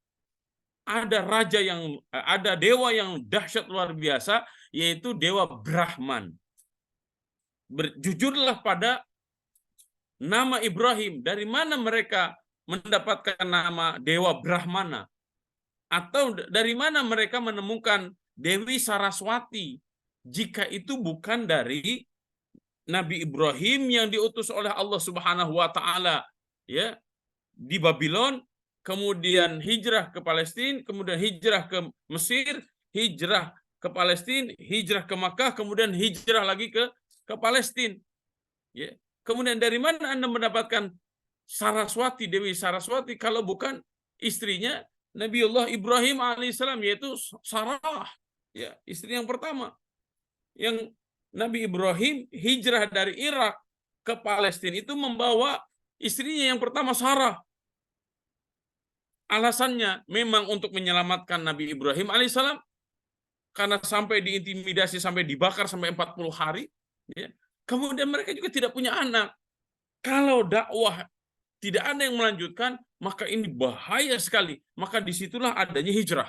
ada dewa yang dahsyat luar biasa, yaitu Dewa Brahman. Jujurlah pada nama Ibrahim. Dari mana mereka mendapatkan nama Dewa Brahmana? Atau dari mana mereka menemukan Dewi Saraswati? Jika itu bukan dari Nabi Ibrahim yang diutus oleh Allah Subhanahu wa taala, ya, di Babylon, kemudian hijrah ke Palestina, kemudian hijrah ke Mesir, hijrah ke Palestina, hijrah ke Makkah, kemudian hijrah lagi ke Palestina. Ya. Kemudian dari mana Anda mendapatkan Saraswati, Dewi Saraswati, kalau bukan istrinya Nabiullah Ibrahim alaihissalam, yaitu Sarah, ya, istri yang pertama. Yang Nabi Ibrahim hijrah dari Irak ke Palestina itu membawa istrinya yang pertama, Sarah. Alasannya memang untuk menyelamatkan Nabi Ibrahim alaihissalam, karena sampai diintimidasi, sampai dibakar sampai 40 hari. Ya. Kemudian mereka juga tidak punya anak. Kalau dakwah tidak ada yang melanjutkan, maka ini bahaya sekali. Maka disitulah adanya hijrah.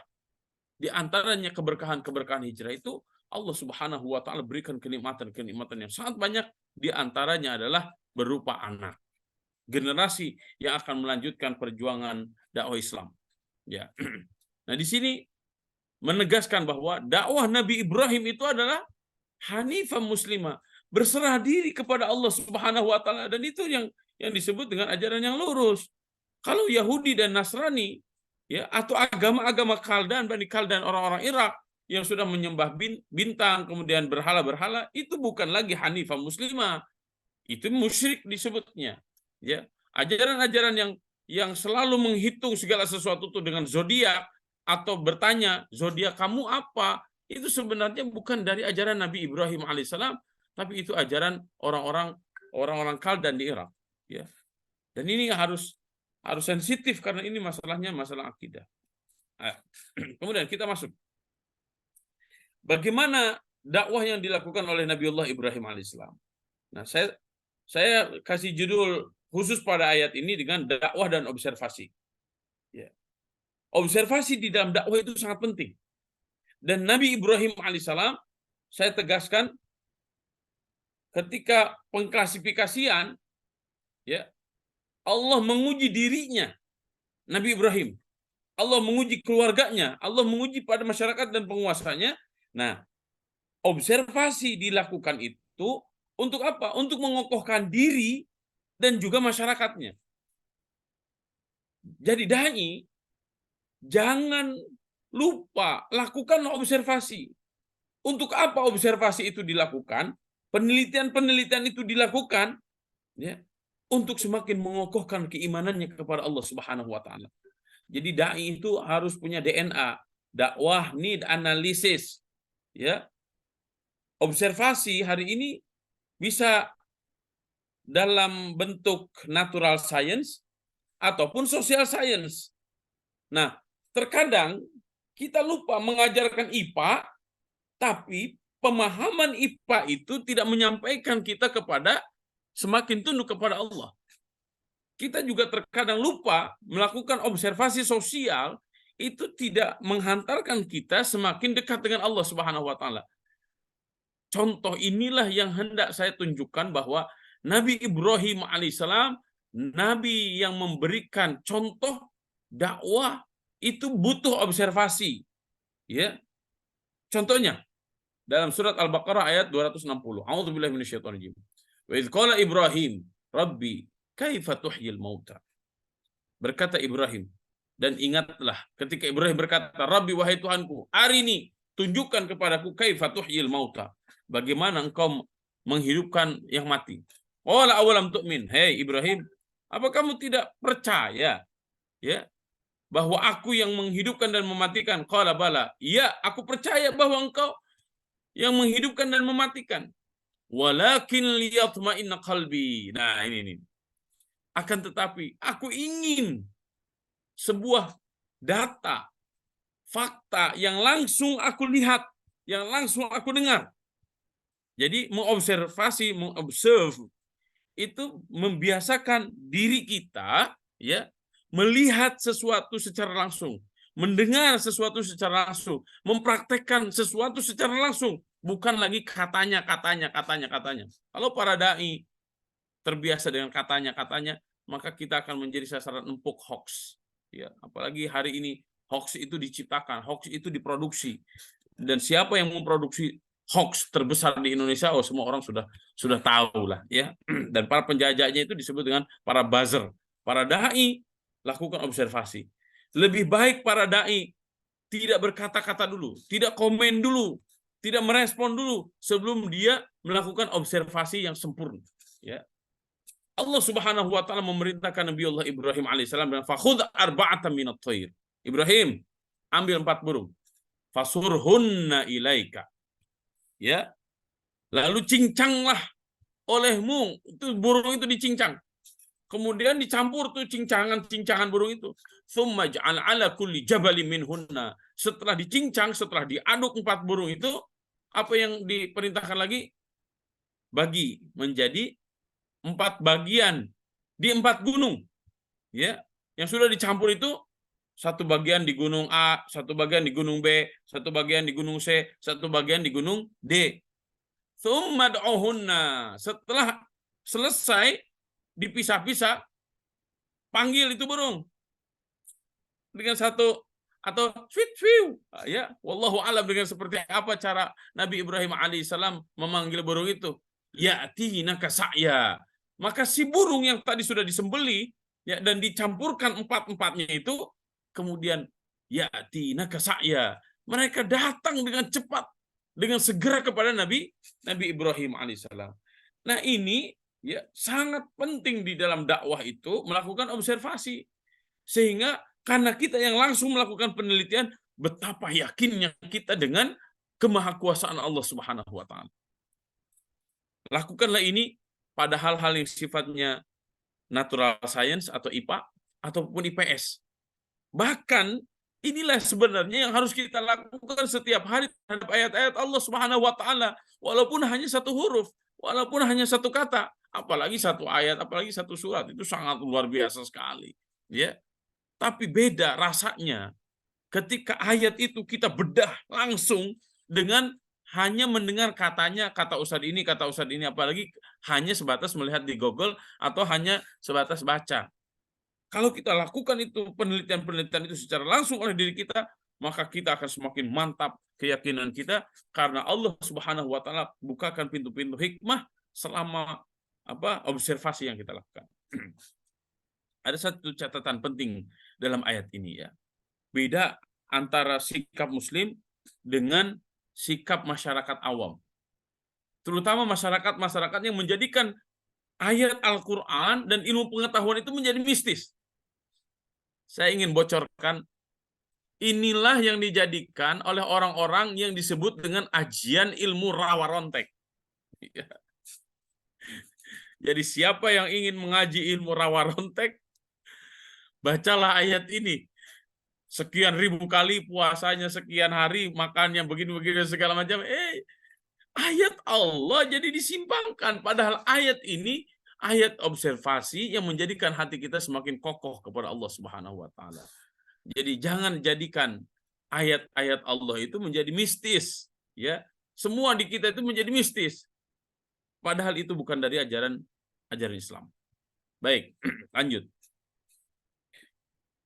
Di antaranya keberkahan-keberkahan hijrah itu, Allah Subhanahu wa taala berikan kenikmatan-kenikmatan yang sangat banyak. Di antaranya adalah berupa anak. Generasi yang akan melanjutkan perjuangan dakwah Islam. Ya. Nah, di sini menegaskan bahwa dakwah Nabi Ibrahim itu adalah Hanifah Muslimah, berserah diri kepada Allah Subhanahu wa taala, dan itu yang disebut dengan ajaran yang lurus. Kalau Yahudi dan Nasrani, ya, atau agama-agama Kaldan, Bani Kaldan, orang-orang Irak yang sudah menyembah bintang, kemudian berhala-berhala, itu bukan lagi Hanifah Muslimah. Itu musyrik disebutnya. Ya, ajaran-ajaran yang selalu menghitung segala sesuatu itu dengan zodiak, atau bertanya, zodiak kamu apa? Itu sebenarnya bukan dari ajaran Nabi Ibrahim alaihissalam, tapi itu ajaran orang-orang Kaldan di Irak. Ya. Dan ini harus sensitif karena ini masalahnya masalah akidah. Kemudian kita masuk. Bagaimana dakwah yang dilakukan oleh Nabiullah Ibrahim alaihissalam? Nah, saya kasih judul khusus pada ayat ini dengan dakwah dan observasi. Ya. Observasi di dalam dakwah itu sangat penting. Dan Nabi Ibrahim alaihissalam, saya tegaskan, ketika pengklasifikasian, ya, Allah menguji dirinya, Nabi Ibrahim. Allah menguji keluarganya, Allah menguji pada masyarakat dan penguasanya. Nah, observasi dilakukan itu untuk apa? Untuk mengokohkan diri dan juga masyarakatnya. Jadi dai, jangan lupa, lakukanlah observasi. Untuk apa observasi itu dilakukan? Penelitian-penelitian itu dilakukan, ya, untuk semakin mengokohkan keimanannya kepada Allah Subhanahu wa taala. Jadi dai itu harus punya DNA, dakwah need analysis, ya. Observasi hari ini bisa dalam bentuk natural science ataupun social science. Nah, terkadang Kita lupa mengajarkan IPA, tapi pemahaman IPA itu tidak menyampaikan kita kepada semakin tunduk kepada Allah. Kita juga terkadang lupa melakukan observasi sosial, itu tidak menghantarkan kita semakin dekat dengan Allah Subhanahu wa taala. Contoh inilah yang hendak saya tunjukkan bahwa Nabi Ibrahim alaihissalam, nabi yang memberikan contoh dakwah, itu butuh observasi, ya. Contohnya dalam surat Al-Baqarah ayat 260. A'udzubillahi minasyaitonir rajim. Wa idz qala Ibrahim, Rabbi, kaifa tuhyil mauta? Berkata Ibrahim, dan ingatlah ketika Ibrahim berkata, Rabbi, wahai Tuhanku, arini, tunjukkan kepadaku kaifa tuhyil mauta. Bagaimana engkau menghidupkan yang mati? Qala awalam tu'min. Hei Ibrahim, apa kamu tidak percaya, ya, bahwa aku yang menghidupkan dan mematikan? Qala bala. Ya, aku percaya bahwa engkau yang menghidupkan dan mematikan. Walakin liyatma'inna qalbi. Nah, ini. Akan tetapi aku ingin sebuah data, fakta yang langsung aku lihat, yang langsung aku dengar. Jadi mengobserve itu membiasakan diri kita, ya, melihat sesuatu secara langsung, mendengar sesuatu secara langsung, mempraktekkan sesuatu secara langsung, bukan lagi katanya. Kalau para dai terbiasa dengan katanya, maka kita akan menjadi sasaran empuk hoax. Ya, apalagi hari ini hoax itu diciptakan, hoax itu diproduksi. Dan siapa yang memproduksi hoax terbesar di Indonesia? Oh, semua orang sudah tahu lah, ya. Dan para penjajahnya itu disebut dengan para buzzer. Para dai lakukan observasi. Lebih baik para dai tidak berkata-kata dulu, tidak komen dulu, tidak merespon dulu sebelum dia melakukan observasi yang sempurna, ya. Allah Subhanahu wa taala memerintahkan Nabi Allah Ibrahim alaihissalam dengan fakhudh arba'atan minat thair. Ibrahim, ambil 4 burung. Fasurhunna ilaika. Ya. Lalu cincanglah olehmu, itu burung itu dicincang. Kemudian dicampur tuh cincangan burung itu. Tsumma ja'al 'ala kulli jabalin minhunna. Setelah dicincang, setelah diaduk 4 burung itu, apa yang diperintahkan lagi? Bagi menjadi 4 bagian di 4 gunung, ya, yang sudah dicampur itu, satu bagian di gunung A, satu bagian di gunung B, satu bagian di gunung C, satu bagian di gunung D. Setelah selesai dipisah-pisah, panggil itu burung dengan satu atau ya, wallahu alam dengan seperti apa cara Nabi Ibrahim alaihissalam memanggil burung itu. Ya'tinaka sa'ya. Maka si burung yang tadi sudah disembeli, ya, dan dicampurkan 4-4-nya itu, kemudian ya'tinaka sa'ya. Mereka datang dengan cepat, dengan segera kepada Nabi Ibrahim alaihissalam. Nah, ini, ya, sangat penting di dalam dakwah itu melakukan observasi. Sehingga karena kita yang langsung melakukan penelitian, betapa yakinnya kita dengan kemahakuasaan Allah Subhanahu wa taala. Lakukanlah ini pada hal-hal yang sifatnya natural science atau IPA ataupun IPS. Bahkan inilah sebenarnya yang harus kita lakukan setiap hari terhadap ayat-ayat Allah Subhanahu wa taala, walaupun hanya satu huruf, walaupun hanya satu kata, apalagi satu ayat, apalagi satu surat, itu sangat luar biasa sekali, ya. Tapi beda rasanya ketika ayat itu kita bedah langsung dengan hanya mendengar katanya, kata Ustadz ini, apalagi hanya sebatas melihat di Google atau hanya sebatas baca. Kalau kita lakukan itu, penelitian-penelitian itu secara langsung oleh diri kita, maka kita akan semakin mantap keyakinan kita, karena Allah Subhanahu wa taala bukakan pintu-pintu hikmah selama observasi yang kita lakukan. Ada satu catatan penting dalam ayat ini, ya. Beda antara sikap Muslim dengan sikap masyarakat awam. Terutama masyarakat yang menjadikan ayat Al-Quran dan ilmu pengetahuan itu menjadi mistis. Saya ingin bocorkan, inilah yang dijadikan oleh orang-orang yang disebut dengan ajian ilmu rawa rontek. Jadi siapa yang ingin mengaji ilmu rawa rontek, bacalah ayat ini. sekian ribu kali puasanya, sekian hari makannya begini-begini segala macam. Ayat Allah jadi disimpangkan. Padahal ayat ini ayat observasi yang menjadikan hati kita semakin kokoh kepada Allah Subhanahu wa taala. Jadi jangan jadikan ayat-ayat Allah itu menjadi mistis, ya. Semua di kita itu menjadi mistis. Padahal itu bukan dari ajaran Islam. Baik, lanjut.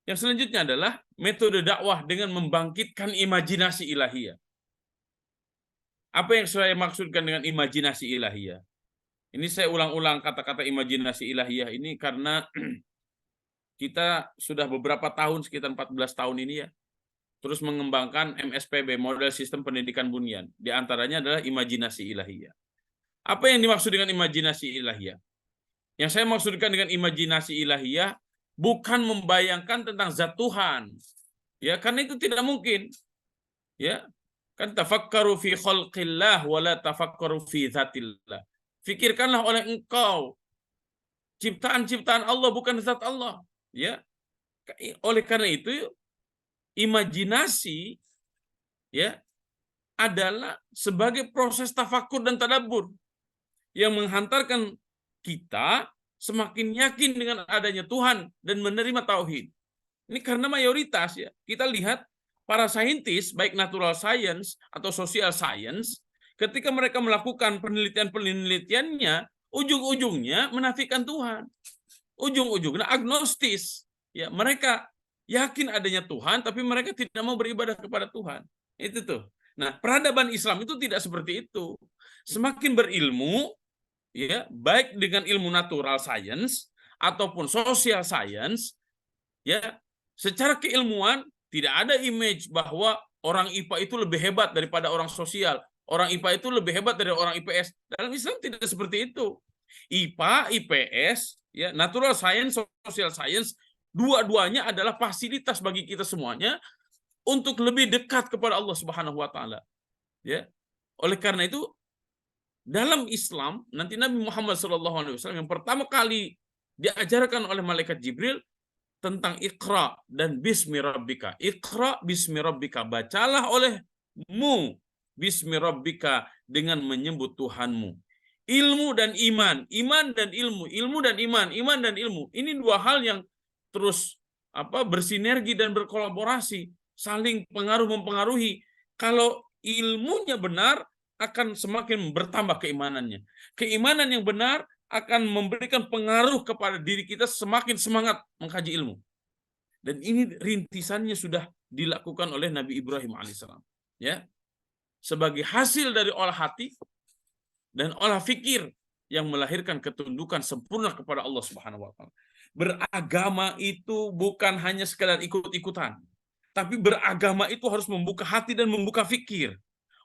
Yang selanjutnya adalah metode dakwah dengan membangkitkan imajinasi ilahiyah. Apa yang saya maksudkan dengan imajinasi ilahiyah? Ini saya ulang-ulang kata-kata imajinasi ilahiyah ini karena kita sudah beberapa tahun, sekitar 14 tahun ini ya, terus mengembangkan MSPB, model sistem pendidikan Bunyan. Di antaranya adalah imajinasi ilahiyah. Apa yang dimaksud dengan imajinasi ilahiyah? Yang saya maksudkan dengan imajinasi ilahiyah bukan membayangkan tentang zat Tuhan. Ya, karena itu tidak mungkin. Ya, kan tafakkaru fi khalqillah wa la tafakkaru fi dzatillah. Fikirkanlah oleh engkau ciptaan-ciptaan Allah, bukan zat Allah. Ya, oleh karena itu imajinasi ya adalah sebagai proses tafakur dan tadabbur yang menghantarkan kita semakin yakin dengan adanya Tuhan dan menerima tauhid. Ini karena mayoritas ya, kita lihat para saintis baik natural science atau social science ketika mereka melakukan penelitian-penelitiannya ujung-ujungnya menafikan Tuhan. Ujung-ujungnya agnostis. Ya, mereka yakin adanya Tuhan tapi mereka tidak mau beribadah kepada Tuhan. Itu tuh. Nah, peradaban Islam itu tidak seperti itu. Semakin berilmu ya, baik dengan ilmu natural science ataupun social science ya, secara keilmuan tidak ada image bahwa orang IPA itu lebih hebat daripada orang sosial. Orang IPA itu lebih hebat dari orang IPS. Dalam Islam tidak seperti itu. IPA, IPS, ya, natural science, social science, dua-duanya adalah fasilitas bagi kita semuanya untuk lebih dekat kepada Allah Subhanahu wa taala. Ya. Oleh karena itu dalam Islam nanti Nabi Muhammad SAW yang pertama kali diajarkan oleh malaikat Jibril tentang Iqra dan Bismi Rabbika. Iqra Bismi Rabbika, bacalah olehmu Bismi Rabbika dengan menyebut Tuhanmu. Ilmu dan iman, iman dan ilmu, ilmu dan iman, iman dan ilmu. Ini dua hal yang terus bersinergi dan berkolaborasi, saling pengaruh mempengaruhi. Kalau ilmunya benar akan semakin bertambah keimanannya. Keimanan yang benar akan memberikan pengaruh kepada diri kita semakin semangat mengkaji ilmu. Dan ini rintisannya sudah dilakukan oleh Nabi Ibrahim alaihissalam. Ya, sebagai hasil dari olah hati dan olah fikir yang melahirkan ketundukan sempurna kepada Allah Subhanahu wa taala. Beragama itu bukan hanya sekedar ikut-ikutan, tapi beragama itu harus membuka hati dan membuka fikir.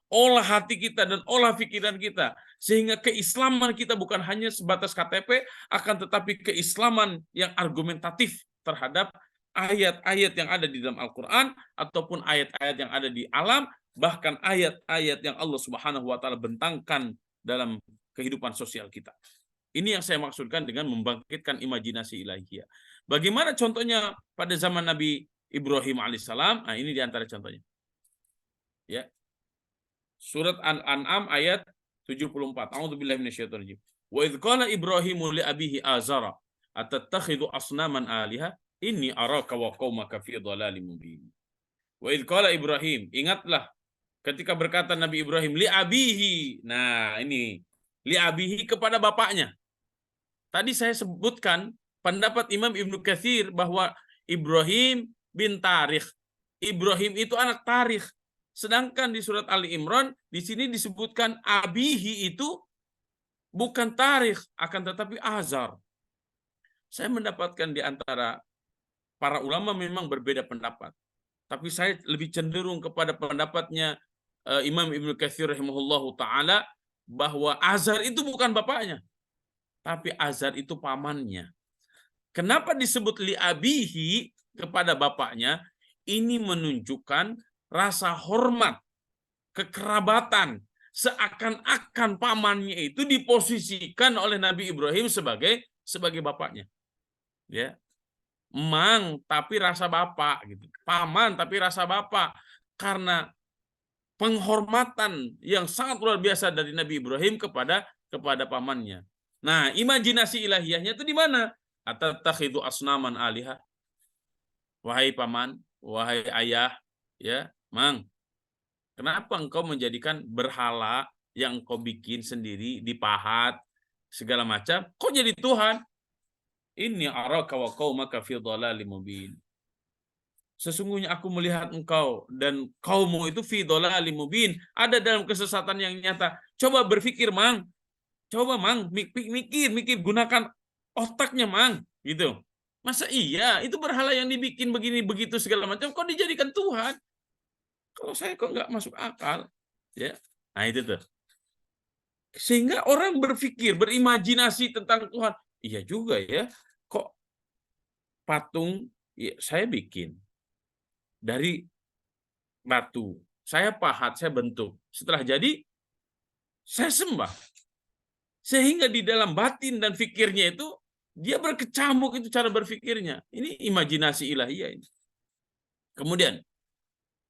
Olah hati kita dan olah pikiran kita sehingga keislaman kita bukan hanya sebatas KTP, akan tetapi keislaman yang argumentatif terhadap ayat-ayat yang ada di dalam Al-Quran ataupun ayat-ayat yang ada di alam, bahkan ayat-ayat yang Allah Subhanahu wa taala bentangkan dalam kehidupan sosial kita. Ini yang saya maksudkan dengan membangkitkan imajinasi ilahiyah. Bagaimana contohnya pada zaman Nabi Ibrahim alaihissalam? Nah, ini diantara contohnya. Ya. Surat Al-An'am ayat 74. A'udzubillahi minasyaitonir rajim. Wa idz qala Ibrahimu li abihi Azara atattakhidhu asnaman aliha inni araka wa qaumaka fi dhalalim mubin. Wa idz qala Ibrahim, ingatlah ketika berkata Nabi Ibrahim li abihi. Nah, ini li abihi kepada bapaknya. Tadi saya sebutkan pendapat Imam Ibnu Katsir bahwa Ibrahim bin Tarikh. Ibrahim itu anak Tarikh. Sedangkan di surat Ali Imran di sini disebutkan abihi itu bukan Tarikh akan tetapi Azar. Saya mendapatkan di antara para ulama memang berbeda pendapat. Tapi saya lebih cenderung kepada pendapatnya Imam Ibnu Katsir rahimahullahu taala bahwa Azar itu bukan bapaknya, tapi Azar itu pamannya. Kenapa disebut li abihi kepada bapaknya? Ini menunjukkan rasa hormat, kekerabatan, seakan-akan pamannya itu diposisikan oleh Nabi Ibrahim sebagai bapaknya. Ya. Mang tapi rasa bapak gitu. Paman tapi rasa bapak. Karena penghormatan yang sangat luar biasa dari Nabi Ibrahim kepada pamannya. Nah, imajinasi ilahiyahnya itu di mana? Atatakhidu asnaman aliha. Wahai paman, wahai ayah, ya, Mang, kenapa engkau menjadikan berhala yang engkau bikin sendiri, dipahat, segala macam, kok jadi Tuhan? Inni araka wa qaumaka fi dhalalim mubin. Sesungguhnya aku melihat engkau dan kaummu itu fi dhalalim mubin, ada dalam kesesatan yang nyata. Coba berpikir, Mang. Coba, Mang, mikir, gunakan otaknya, Mang, gitu. Masa iya itu berhala yang dibikin begini begitu segala macam kok dijadikan Tuhan? Kalau saya kok nggak masuk akal, ya. Nah itu tuh. Sehingga orang berpikir, berimajinasi tentang Tuhan. Iya juga ya, kok patung ya, saya bikin dari batu, saya pahat, saya bentuk. Setelah jadi, saya sembah. Sehingga di dalam batin dan fikirnya itu, dia berkecamuk itu cara berpikirnya. Ini imajinasi ilahiyah ini. Kemudian,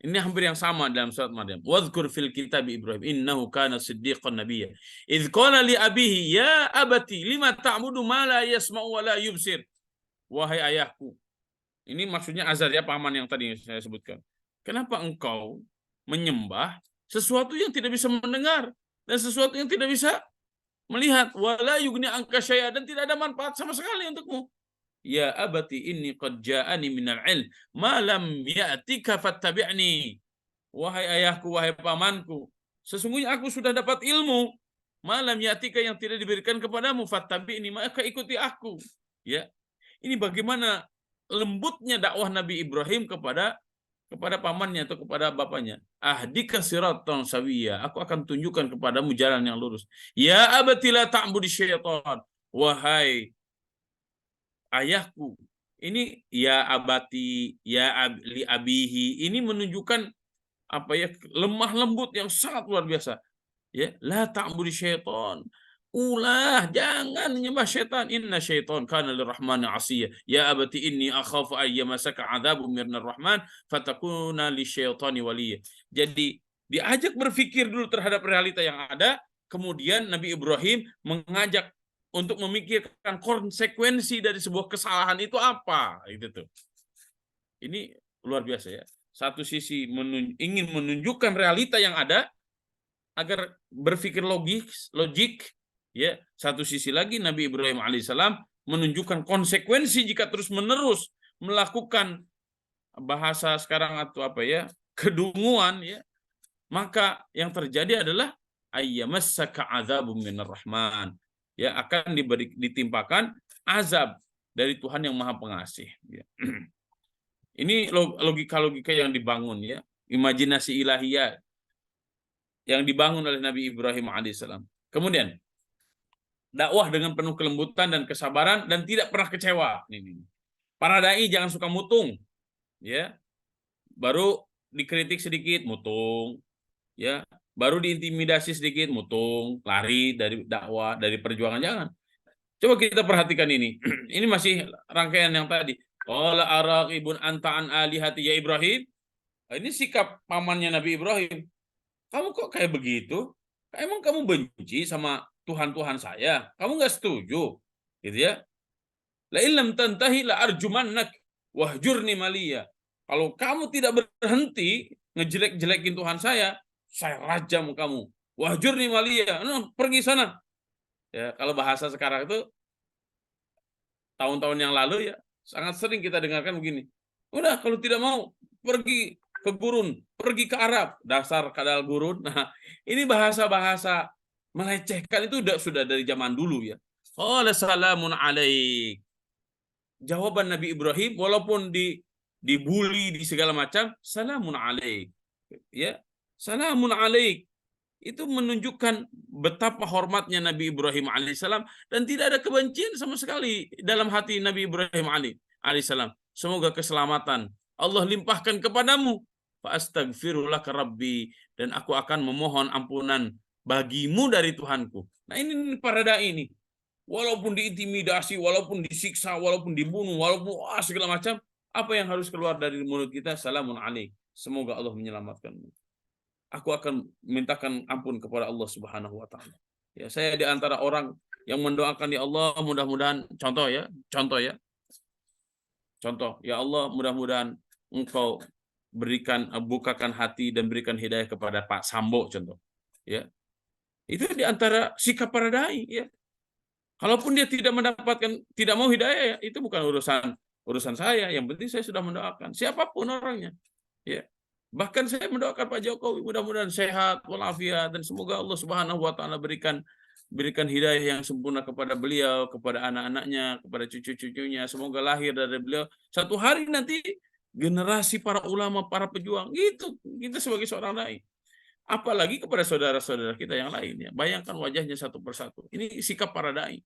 ini hampir yang sama dalam surat Maryam. Wadhkur fil kitab Ibrahim innahu kana siddiqan nabiyya. Idz qala li abihi ya abati lima ta'budu ma la yasma'u wa la yubsir. Wahai ayahku. Ini maksudnya Azar ya, paman yang tadi saya sebutkan. Kenapa engkau menyembah sesuatu yang tidak bisa mendengar dan sesuatu yang tidak bisa melihat, wala yugni angka syai'a, dan tidak ada manfaat sama sekali untukmu. Ya abati inni qad ja'ani minal ilm ma lam ya'tika fattabi'ni. Wahai ayahku, wahai pamanku, sesungguhnya aku sudah dapat ilmu malam ya'tika yang tidak diberikan kepadamu, fattabi'ni, maka ikuti aku. Ya. Ini bagaimana lembutnya dakwah Nabi Ibrahim kepada pamannya atau kepada bapaknya. Ahdika siratan sawiyya, aku akan tunjukkan kepadamu jalan yang lurus. Ya abati la ta'budi syaitan. Wahai ayahku, ini ya abati, ya li abihi, ini menunjukkan apa ya, lemah lembut yang sangat luar biasa. Ya, la ta'budi syaitan. Ulah, jangan menyembah syaitan. Inna syaitan kana lirrahmani asiya. Ya abati inni akhafu ayyamasaka adzabun minir rahman fatakuna lisyaitani waliya. Jadi diajak berpikir dulu terhadap realita yang ada, kemudian Nabi Ibrahim mengajak untuk memikirkan konsekuensi dari sebuah kesalahan itu apa, gitu tuh. Ini luar biasa ya. Satu sisi ingin menunjukkan realita yang ada agar berpikir logik, ya. Satu sisi lagi Nabi Ibrahim alaihissalam menunjukkan konsekuensi jika terus-menerus melakukan bahasa sekarang atau apa ya, kedunguan, ya. Maka yang terjadi adalah ayyamassaka adzabun minar rahman. Ya, akan ditimpakan azab dari Tuhan yang Maha Pengasih, ya. Ini logika-logika yang dibangun, ya. Imajinasi ilahiyah yang dibangun oleh Nabi Ibrahim alaihissalam. Kemudian dakwah dengan penuh kelembutan dan kesabaran dan tidak pernah kecewa. Para dai jangan suka mutung, ya. Baru dikritik sedikit mutung, ya. Baru diintimidasi sedikit mutung, lari dari dakwah, dari perjuangan, jangan. Coba kita perhatikan ini. Ini masih rangkaian yang tadi. Qala araqibun anta an alihati ya Ibrahim. Ini sikap pamannya Nabi Ibrahim. Kamu kok kayak begitu? Emang kamu benci sama Tuhan-Tuhan saya? Kamu nggak setuju? Gitu ya. La illam tantahi la arjumannak wahjurni maliya. Kalau kamu tidak berhenti ngejelek-jelekin Tuhan saya rajam kamu. Wahjurni maliya. No, pergi sana. Ya, kalau bahasa sekarang itu tahun-tahun yang lalu ya sangat sering kita dengarkan begini. Udah, kalau tidak mau pergi ke gurun, pergi ke Arab, dasar kadal gurun. Nah, ini bahasa-bahasa melecehkan itu sudah dari zaman dulu, ya. Qala salamun alaik. Jawaban Nabi Ibrahim walaupun dibully di segala macam, salamun alaik. Ya, salamun alaik. Itu menunjukkan betapa hormatnya Nabi Ibrahim alaihissalam dan tidak ada kebencian sama sekali dalam hati Nabi Ibrahim alaihissalam. Semoga keselamatan Allah limpahkan kepadamu. Fa astaghfirullah rabbi, dan aku akan memohon ampunan bagimu dari Tuhanku. Nah, ini para dai ini. walaupun diintimidasi, walaupun disiksa, walaupun dibunuh, walaupun segala macam, apa yang harus keluar dari mulut kita? Salamun alaik. Semoga Allah menyelamatkanmu. Aku akan mintakan ampun kepada Allah Subhanahu wa taala. Ya, saya di antara orang yang mendoakan, ya Allah, mudah-mudahan, contoh ya, ya Allah, mudah-mudahan Engkau berikan, bukakan hati dan berikan hidayah kepada Pak Sambo, contoh. Ya, itu di antara sikap para dai. Ya, kalaupun dia tidak mendapatkan, tidak mau hidayah, ya, itu bukan urusan saya. Yang penting saya sudah mendoakan siapapun orangnya. Ya, bahkan saya mendoakan Pak Jokowi, mudah-mudahan sehat walafiat, dan semoga Allah Subhanahu wa taala berikan hidayah yang sempurna kepada beliau, kepada anak-anaknya, kepada cucu-cucunya. Semoga lahir dari beliau satu hari nanti generasi para ulama, para pejuang. Gitu kita sebagai seorang dai. Apalagi kepada saudara-saudara kita yang lainnya. Bayangkan wajahnya satu persatu. Ini sikap para dai.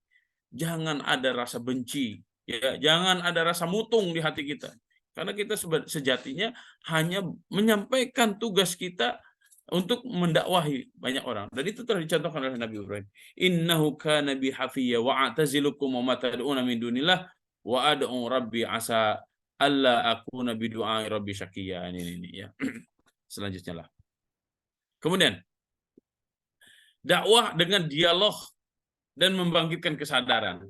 Jangan ada rasa benci, ya, jangan ada rasa mutung di hati kita. Karena kita sejatinya hanya menyampaikan tugas kita untuk mendakwahi banyak orang. Dan itu telah dicontohkan oleh Nabi Ibrahim. Innahu kana bi hafiyya wa a'tazilukum wa ma tad'una min dunillah wa ad'u rabbi asa alla akuna bi du'ai rabbi syaqiyya. Ini ya. Selanjutnya lah. Kemudian dakwah dengan dialog dan membangkitkan kesadaran.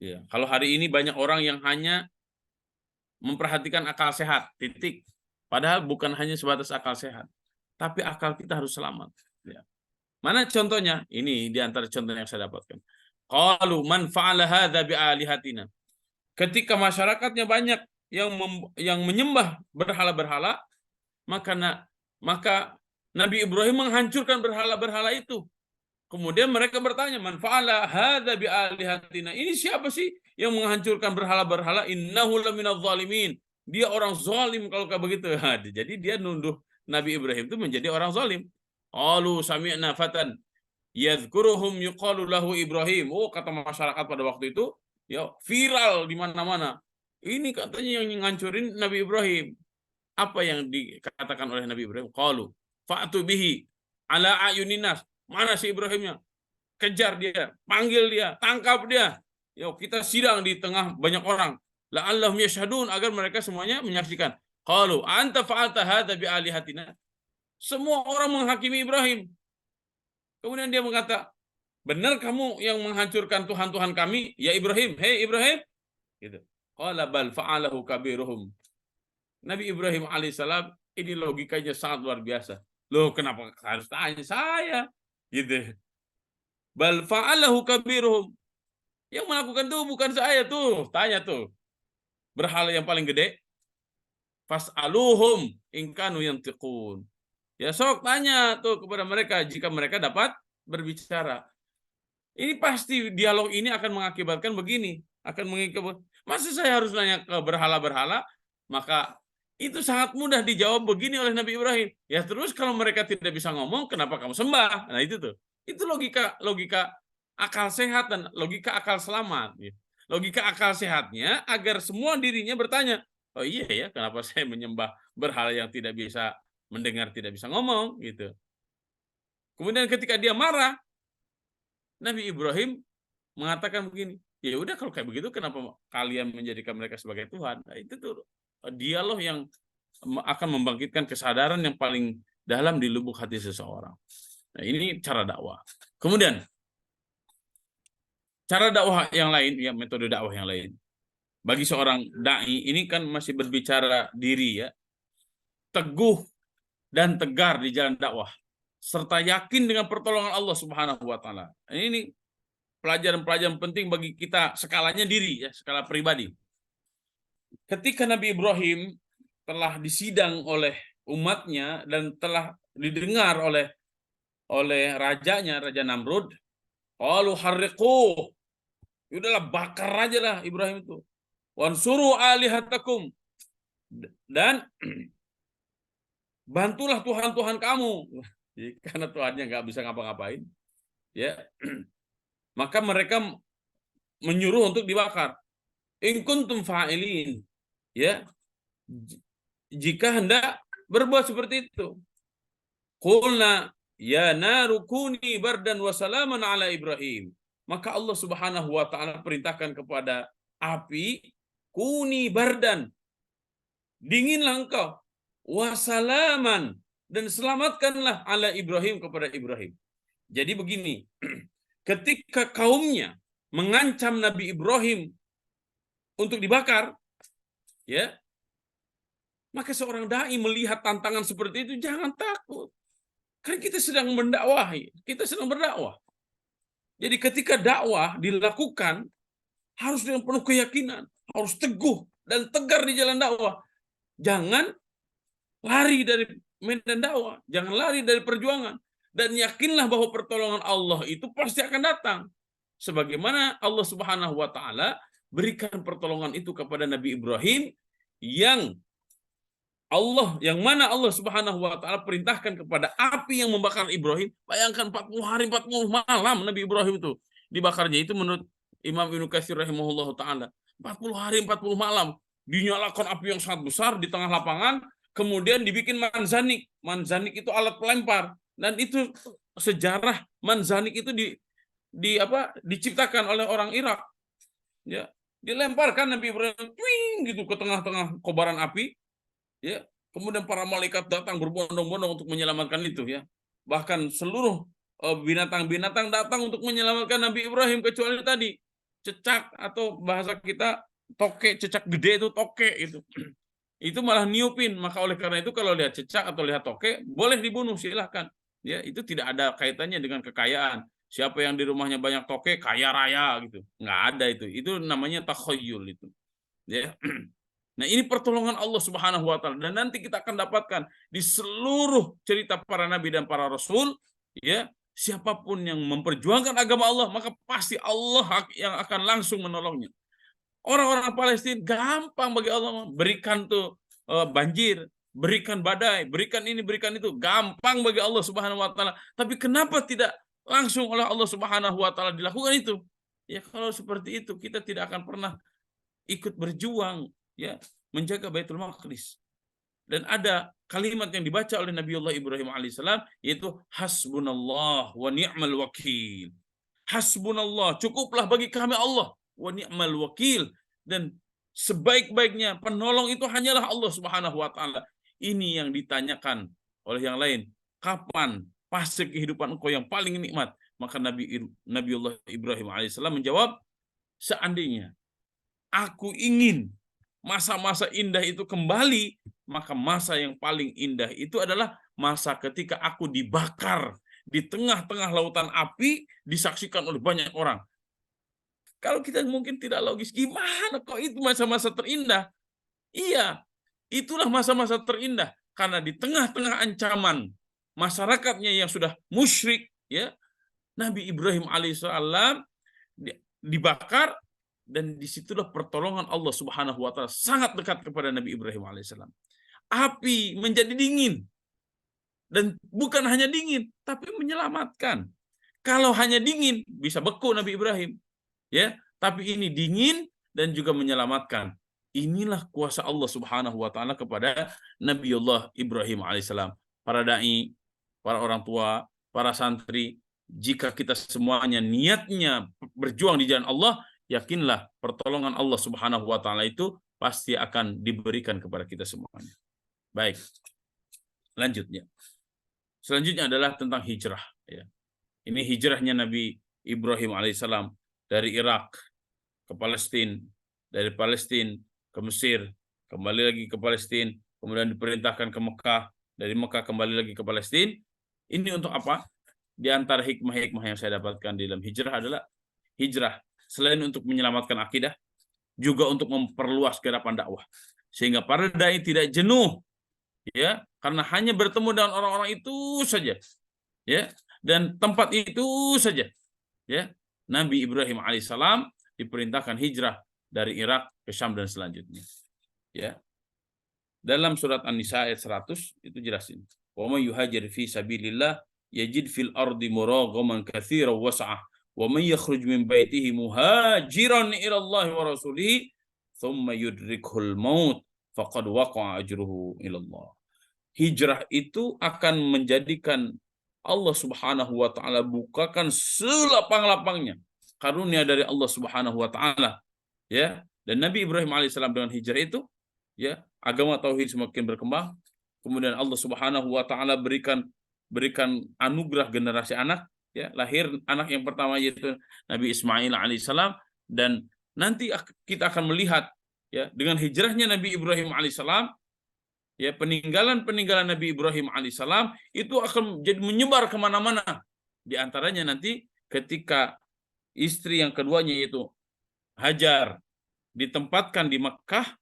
Ya, kalau hari ini banyak orang yang hanya memperhatikan akal sehat, titik. Padahal bukan hanya sebatas akal sehat, tapi akal kita harus selamat. Ya. Mana contohnya? Ini di antara contoh yang saya dapatkan. Qalu man fa'ala hadza bi alihatina. Ketika masyarakatnya banyak yang menyembah berhala-berhala, maka Nabi Ibrahim menghancurkan berhala-berhala itu. Kemudian mereka bertanya, man fa'ala hadza bi alihatina. Ini siapa sih yang menghancurkan berhala-berhala? Innahu laminadz zalimin. Dia orang zalim kalau kayak begitu. Jadi dia nunduh Nabi Ibrahim itu menjadi orang zalim. Qalu sami'na fatan yadhkuruhum yuqalu lahu Ibrahim. Oh, kata masyarakat pada waktu itu, ya viral di mana-mana. Ini katanya yang ngancurin Nabi Ibrahim. Apa yang dikatakan oleh Nabi Ibrahim? Qalu fa'tu bihi ala ayuninas. Mana si Ibrahimnya? Kejar dia, panggil dia, tangkap dia. Yo, kita sidang di tengah banyak orang. La'allahum yashhadun, agar mereka semuanya menyaksikan. Qalu anta fa'alta hadza bi alihatina. Semua orang menghakimi Ibrahim. Kemudian dia berkata, benar kamu yang menghancurkan Tuhan-Tuhan kami, ya Ibrahim. Hei Ibrahim. Gitu. Qala bal fa'alahu kabiruhum. Nabi Ibrahim alaihissalam ini logikanya sangat luar biasa. Loh, kenapa harus tanya saya? Gitu. Bal fa'alahu kabiruhum. Yang melakukan tuh bukan saya tuh. Tanya tuh. Berhala yang paling gede. Fas'aluhum ingkanu yantiqun. Ya sok tanya tuh kepada mereka jika mereka dapat berbicara. Ini pasti dialog ini akan mengakibatkan begini. Akan mengakibatkan, masa saya harus nanya ke berhala-berhala? Maka itu sangat mudah dijawab begini oleh Nabi Ibrahim. Ya terus kalau mereka tidak bisa ngomong, kenapa kamu sembah? Nah itu tuh. Itu logika akal sehat dan logika akal selamat. Logika akal sehatnya agar semua dirinya bertanya, oh iya ya, kenapa saya menyembah berhala yang tidak bisa mendengar, tidak bisa ngomong gitu. Kemudian ketika dia marah, Nabi Ibrahim mengatakan begini, ya udah kalau kayak begitu kenapa kalian menjadikan mereka sebagai Tuhan? Nah, itu tuh dialog yang akan membangkitkan kesadaran yang paling dalam di lubuk hati seseorang. Nah, ini cara dakwah. Kemudian cara dakwah yang lain, ya metode dakwah yang lain. Bagi seorang dai ini kan masih berbicara diri ya, teguh dan tegar di jalan dakwah, serta yakin dengan pertolongan Allah Subhanahu wa taala. Ini pelajaran-pelajaran penting bagi kita, skalanya diri ya, skala pribadi. Ketika Nabi Ibrahim telah disidang oleh umatnya dan telah didengar oleh rajanya, Raja Namrud, qalu harriqu. Udahlah bakar aja lah Ibrahim itu. Wansuru alihatakum. Dan bantulah Tuhan-Tuhan kamu. Karena Tuhannya nggak bisa ngapa-ngapain. Ya. Maka mereka menyuruh untuk dibakar. In kuntum fa'ilin. Ya. Jika hendak berbuat seperti itu. Qulna ya naru kuni bardan wa salaman ala Ibrahim. maka Allah Subhanahu wa taala perintahkan kepada api, kuni bardan, dinginlah engkau, wasalaman, dan selamatkanlah ala Ibrahim, kepada Ibrahim. Jadi begini, ketika kaumnya mengancam Nabi Ibrahim untuk dibakar, ya, maka seorang dai melihat tantangan seperti itu jangan takut. Kan kita sedang mendakwahi, kita sedang berdakwah. Jadi ketika dakwah dilakukan harus dengan penuh keyakinan, harus teguh dan tegar di jalan dakwah. Jangan lari dari medan dakwah, jangan lari dari perjuangan, dan yakinlah bahwa pertolongan Allah itu pasti akan datang. Sebagaimana Allah Subhanahu wa taala berikan pertolongan itu kepada Nabi Ibrahim, yang mana Allah Subhanahu wa taala perintahkan kepada api yang membakar Ibrahim. Bayangkan 40 hari 40 malam Nabi Ibrahim itu dibakarnya. Itu menurut Imam Ibnu Katsir rahimahullahu taala. 40 hari 40 malam dinyalakan api yang sangat besar di tengah lapangan, kemudian dibikin manzanik. Manzanik itu alat pelempar, dan itu sejarah manzanik itu diciptakan oleh orang Irak. Ya, dilemparkan Nabi Ibrahim gitu ke tengah-tengah kobaran api. Ya, kemudian para malaikat datang berbondong-bondong untuk menyelamatkan itu, ya. Bahkan seluruh binatang-binatang datang untuk menyelamatkan Nabi Ibrahim, kecuali tadi cecak, atau bahasa kita toke, cecak gede itu toke itu. Itu malah niupin. Maka oleh karena itu kalau lihat cecak atau lihat toke boleh dibunuh, silahkan. Ya, itu tidak ada kaitannya dengan kekayaan. Siapa yang di rumahnya banyak toke kaya raya gitu. Nggak ada itu. Itu namanya takhayyul itu. Ya. Nah, ini pertolongan Allah Subhanahu wa taala, dan nanti kita akan dapatkan di seluruh cerita para nabi dan para rasul, ya, siapapun yang memperjuangkan agama Allah, maka pasti Allah yang akan langsung menolongnya. Orang-orang Palestina gampang bagi Allah, berikan tuh banjir, berikan badai, berikan ini, berikan itu, gampang bagi Allah Subhanahu wa taala. Tapi kenapa tidak langsung oleh Allah Subhanahu wa taala dilakukan itu? Ya, kalau seperti itu kita tidak akan pernah ikut berjuang, ya, menjaga Baitul Maqdis. Dan ada kalimat yang dibaca oleh Nabiullah Ibrahim alaihissalam, yaitu hasbunallah wa ni'mal wakil. Hasbunallah, cukuplah bagi kami Allah, wa ni'mal wakil, dan sebaik-baiknya penolong itu hanyalah Allah Subhanahu wa taala. Ini yang ditanyakan oleh yang lain, kapan fase kehidupan engkau yang paling nikmat? Maka Nabiullah Ibrahim alaihissalam menjawab, seandainya aku ingin masa-masa indah itu kembali, maka masa yang paling indah itu adalah masa ketika aku dibakar di tengah-tengah lautan api, disaksikan oleh banyak orang. Kalau kita mungkin tidak logis, gimana kok itu masa-masa terindah? Iya, itulah masa-masa terindah, karena di tengah-tengah ancaman masyarakatnya yang sudah musyrik, ya, Nabi Ibrahim alaihissalam dibakar, dan disitulah pertolongan Allah Subhanahu wa taala sangat dekat kepada Nabi Ibrahim alaihissalam. Api menjadi dingin, dan bukan hanya dingin tapi menyelamatkan. Kalau hanya dingin bisa beku Nabi Ibrahim, ya, tapi ini dingin dan juga menyelamatkan. Inilah kuasa Allah Subhanahu wa taala kepada Nabiullah Ibrahim alaihissalam. Para dai, para orang tua, para santri, jika kita semuanya niatnya berjuang di jalan Allah, yakinlah pertolongan Allah Subhanahu wa taala itu pasti akan diberikan kepada kita semuanya. Baik. Lanjutnya. Selanjutnya adalah tentang hijrah, ya. Ini hijrahnya Nabi Ibrahim alaihissalam dari Irak ke Palestina, dari Palestina ke Mesir, kembali lagi ke Palestina, kemudian diperintahkan ke Mekah, dari Mekah kembali lagi ke Palestina. Ini untuk apa? Di antara hikmah-hikmah yang saya dapatkan di dalam hijrah adalah hijrah selain untuk menyelamatkan akidah, juga untuk memperluas gerakan dakwah, sehingga para dai tidak jenuh, ya, karena hanya bertemu dengan orang-orang itu saja, ya, dan tempat itu saja, ya. Nabi Ibrahim alaihissalam diperintahkan hijrah dari Irak ke Syam dan selanjutnya, ya. Dalam surat An-Nisa ayat 100 itu jelasin, wa may yuhajir fi sabilillah yajid fil ardi muraghaman katsiran was'ah wa may yakhruj min baitihi muhajiran ila Allah wa rasulihi thumma yudrikhul maut faqad waqa'a ajruhu ila Allah. Hijrah itu akan menjadikan Allah Subhanahu wa taala bukakan selapang-lapangnya karunia dari Allah Subhanahu wa taala, ya. Dan Nabi Ibrahim alaihissalam dengan hijrah itu, ya, agama tauhid semakin berkembang. Kemudian Allah Subhanahu wa taala berikan anugerah generasi anak, ya, lahir anak yang pertama yaitu Nabi Ismail alaihissalam. Dan nanti kita akan melihat, ya, dengan hijrahnya Nabi Ibrahim alaihissalam, ya, peninggalan Nabi Ibrahim alaihissalam itu akan jadi menyebar kemana-mana. Di antaranya nanti ketika istri yang keduanya yaitu Hajar ditempatkan di Mekkah,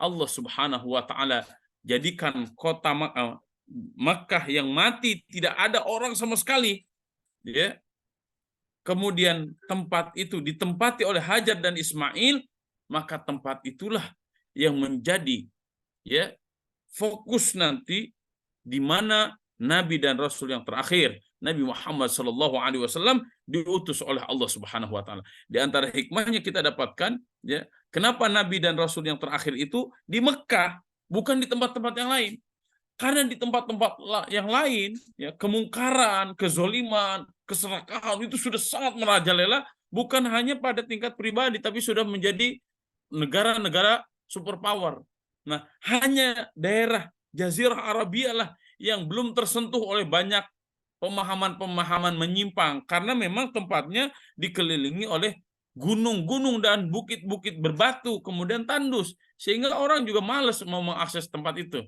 Allah Subhanahu wa taala jadikan kota Mekkah yang mati, tidak ada orang sama sekali, ya. Kemudian tempat itu ditempati oleh Hajar dan Ismail, maka tempat itulah yang menjadi, ya, fokus nanti di mana Nabi dan Rasul yang terakhir, Nabi Muhammad SAW, diutus oleh Allah Subhanahu Wa Taala. Di antara hikmahnya kita dapatkan, ya, kenapa Nabi dan Rasul yang terakhir itu di Mekah, bukan di tempat-tempat yang lain? Karena di tempat-tempat yang lain, ya, kemungkaran, kezoliman, keserakahan itu sudah sangat merajalela, bukan hanya pada tingkat pribadi, tapi sudah menjadi negara-negara superpower. Nah, hanya daerah Jazirah Arabia lah yang belum tersentuh oleh banyak pemahaman-pemahaman menyimpang, karena memang tempatnya dikelilingi oleh gunung-gunung dan bukit-bukit berbatu, kemudian tandus, sehingga orang juga malas mau mengakses tempat itu.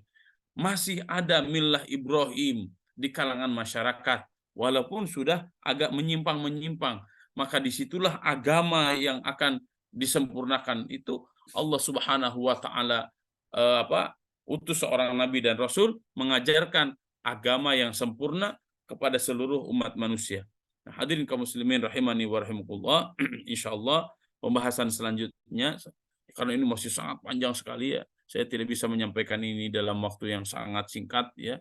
Masih ada milah Ibrahim di kalangan masyarakat, walaupun sudah agak menyimpang-menyimpang. Maka disitulah agama yang akan disempurnakan itu. Allah Subhanahu wa taala utus seorang nabi dan rasul mengajarkan agama yang sempurna kepada seluruh umat manusia. Nah, hadirin kaum muslimin rahimani wa rahimakumullah, insyaallah pembahasan selanjutnya, karena ini masih sangat panjang sekali, ya, saya tidak bisa menyampaikan ini dalam waktu yang sangat singkat, ya.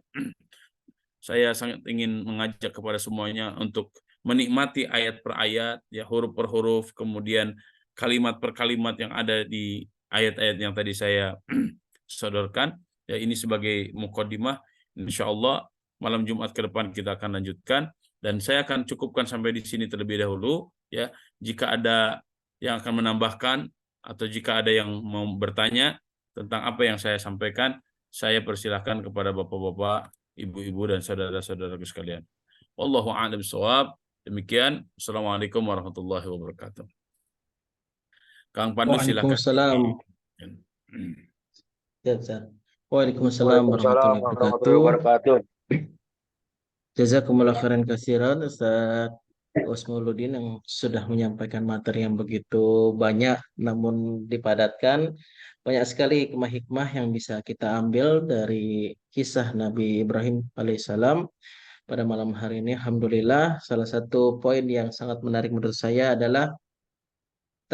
Saya sangat ingin mengajak kepada semuanya untuk menikmati ayat per ayat, ya, huruf per huruf, kemudian kalimat per kalimat yang ada di ayat-ayat yang tadi saya sodorkan. Ya, ini sebagai mukadimah. Insyaallah malam Jumat ke depan kita akan lanjutkan, dan saya akan cukupkan sampai di sini terlebih dahulu, ya. Jika ada yang akan menambahkan atau jika ada yang mau bertanya tentang apa yang saya sampaikan, saya persilahkan kepada bapak-bapak, ibu-ibu, dan saudara-saudaraku sekalian. Wallahu a'lam bishawab. Demikian. Assalamualaikum warahmatullahi wabarakatuh. Kang Pandu silakan. Waalaikumsalam. Ya, Ustaz. Waalaikumsalam Waalaikumsalam warahmatullahi wabarakatuh. Jazakumullah khairan katsiran Ustaz Usmuluddin yang sudah menyampaikan materi yang begitu banyak namun dipadatkan. Banyak sekali hikmah-hikmah yang bisa kita ambil dari kisah Nabi Ibrahim alaihissalam pada malam hari ini. Alhamdulillah, salah satu poin yang sangat menarik menurut saya adalah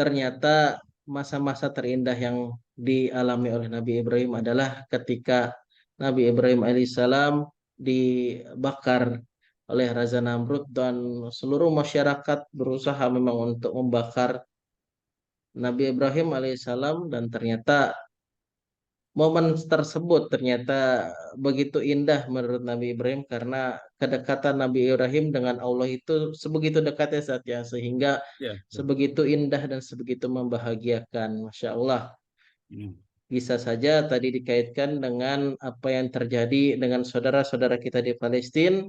ternyata masa-masa terindah yang dialami oleh Nabi Ibrahim adalah ketika Nabi Ibrahim alaihissalam dibakar oleh Raja Namrud dan seluruh masyarakat berusaha memang untuk membakar Nabi Ibrahim alaihissalam, dan ternyata momen tersebut ternyata begitu indah menurut Nabi Ibrahim karena kedekatan Nabi Ibrahim dengan Allah itu sebegitu dekatnya saat ya, sehingga Ya. sebegitu indah dan sebegitu membahagiakan. Masya Allah. Bisa saja tadi dikaitkan dengan apa yang terjadi dengan saudara-saudara kita di Palestina,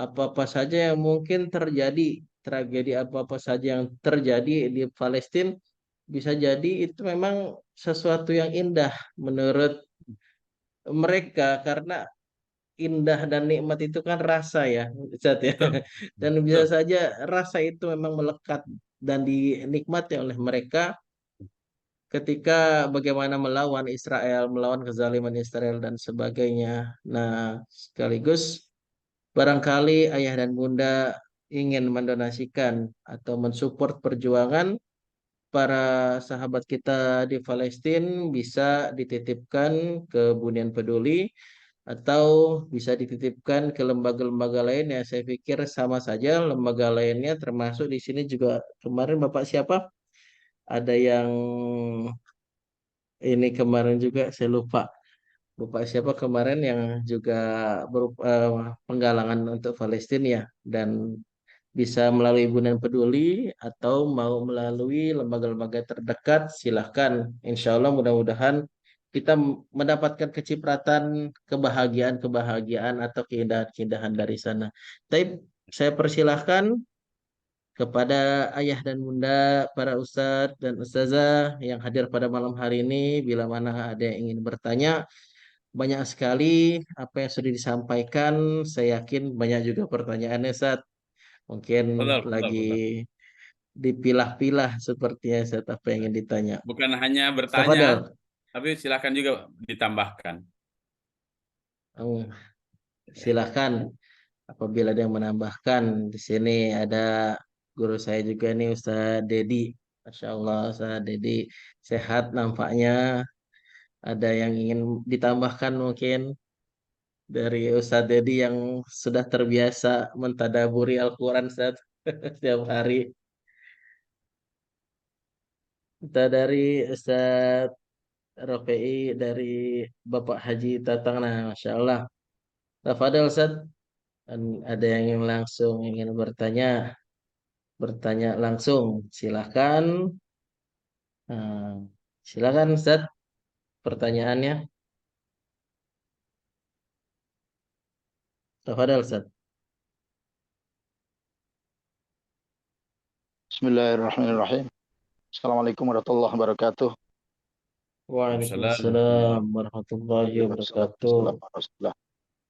apa-apa saja yang mungkin terjadi, tragedi apa-apa saja yang terjadi di Palestina, bisa jadi itu memang sesuatu yang indah menurut mereka karena indah dan nikmat itu kan rasa ya, Ustaz ya. Betul. Dan bisa Betul. saja rasa itu memang melekat dan dinikmati oleh mereka ketika bagaimana melawan Israel, melawan kezaliman Israel dan sebagainya. Nah, sekaligus barangkali ayah dan bunda ingin mendonasikan atau mensupport perjuangan para sahabat kita di Palestina, bisa dititipkan ke Bunian Peduli atau bisa dititipkan ke lembaga-lembaga lain ya. Saya pikir sama saja lembaga lainnya, termasuk di sini juga kemarin Bapak siapa? Ada yang ini kemarin juga saya lupa. Bapak siapa kemarin yang juga penggalangan untuk Palestina ya, dan bisa melalui Bunan Peduli atau mau melalui lembaga-lembaga terdekat, silahkan. Insya Allah mudah-mudahan kita mendapatkan kecipratan kebahagiaan-kebahagiaan atau keindahan-keindahan dari sana. Tapi saya persilahkan kepada ayah dan bunda, para ustadz dan ustazah yang hadir pada malam hari ini, bila mana ada yang ingin bertanya, banyak sekali apa yang sudah disampaikan. Saya yakin banyak juga pertanyaannya, Ustaz. Mungkin Betul, betul, lagi betul. dipilah-pilah sepertinya, Ustaz, apa yang ingin ditanya. Bukan hanya bertanya, Tafadhal. tapi silakan juga ditambahkan. Hmm, Silakan apabila ada yang menambahkan. Di sini ada guru saya juga nih, Ustaz Dedi. Masya Allah, Ustaz Dedi sehat nampaknya. Ada yang ingin ditambahkan mungkin dari Ustaz Dedi yang sudah terbiasa mentadaburi Al-Quran, Ustaz, setiap hari. Kita dari Ustaz Rafi'i, dari Bapak Haji Tatang. Nah, Masya Allah. Tafadhal, Ustaz. Dan ada yang langsung ingin bertanya langsung. Silakan. Nah, silakan, Ustaz, pertanyaannya. Tafadhal, Ustaz. Bismillahirrahmanirrahim. Assalamualaikum warahmatullahi wabarakatuh. Waalaikumsalam. Waalaikumsalam warahmatullahi wabarakatuh. Wassalamualaikum.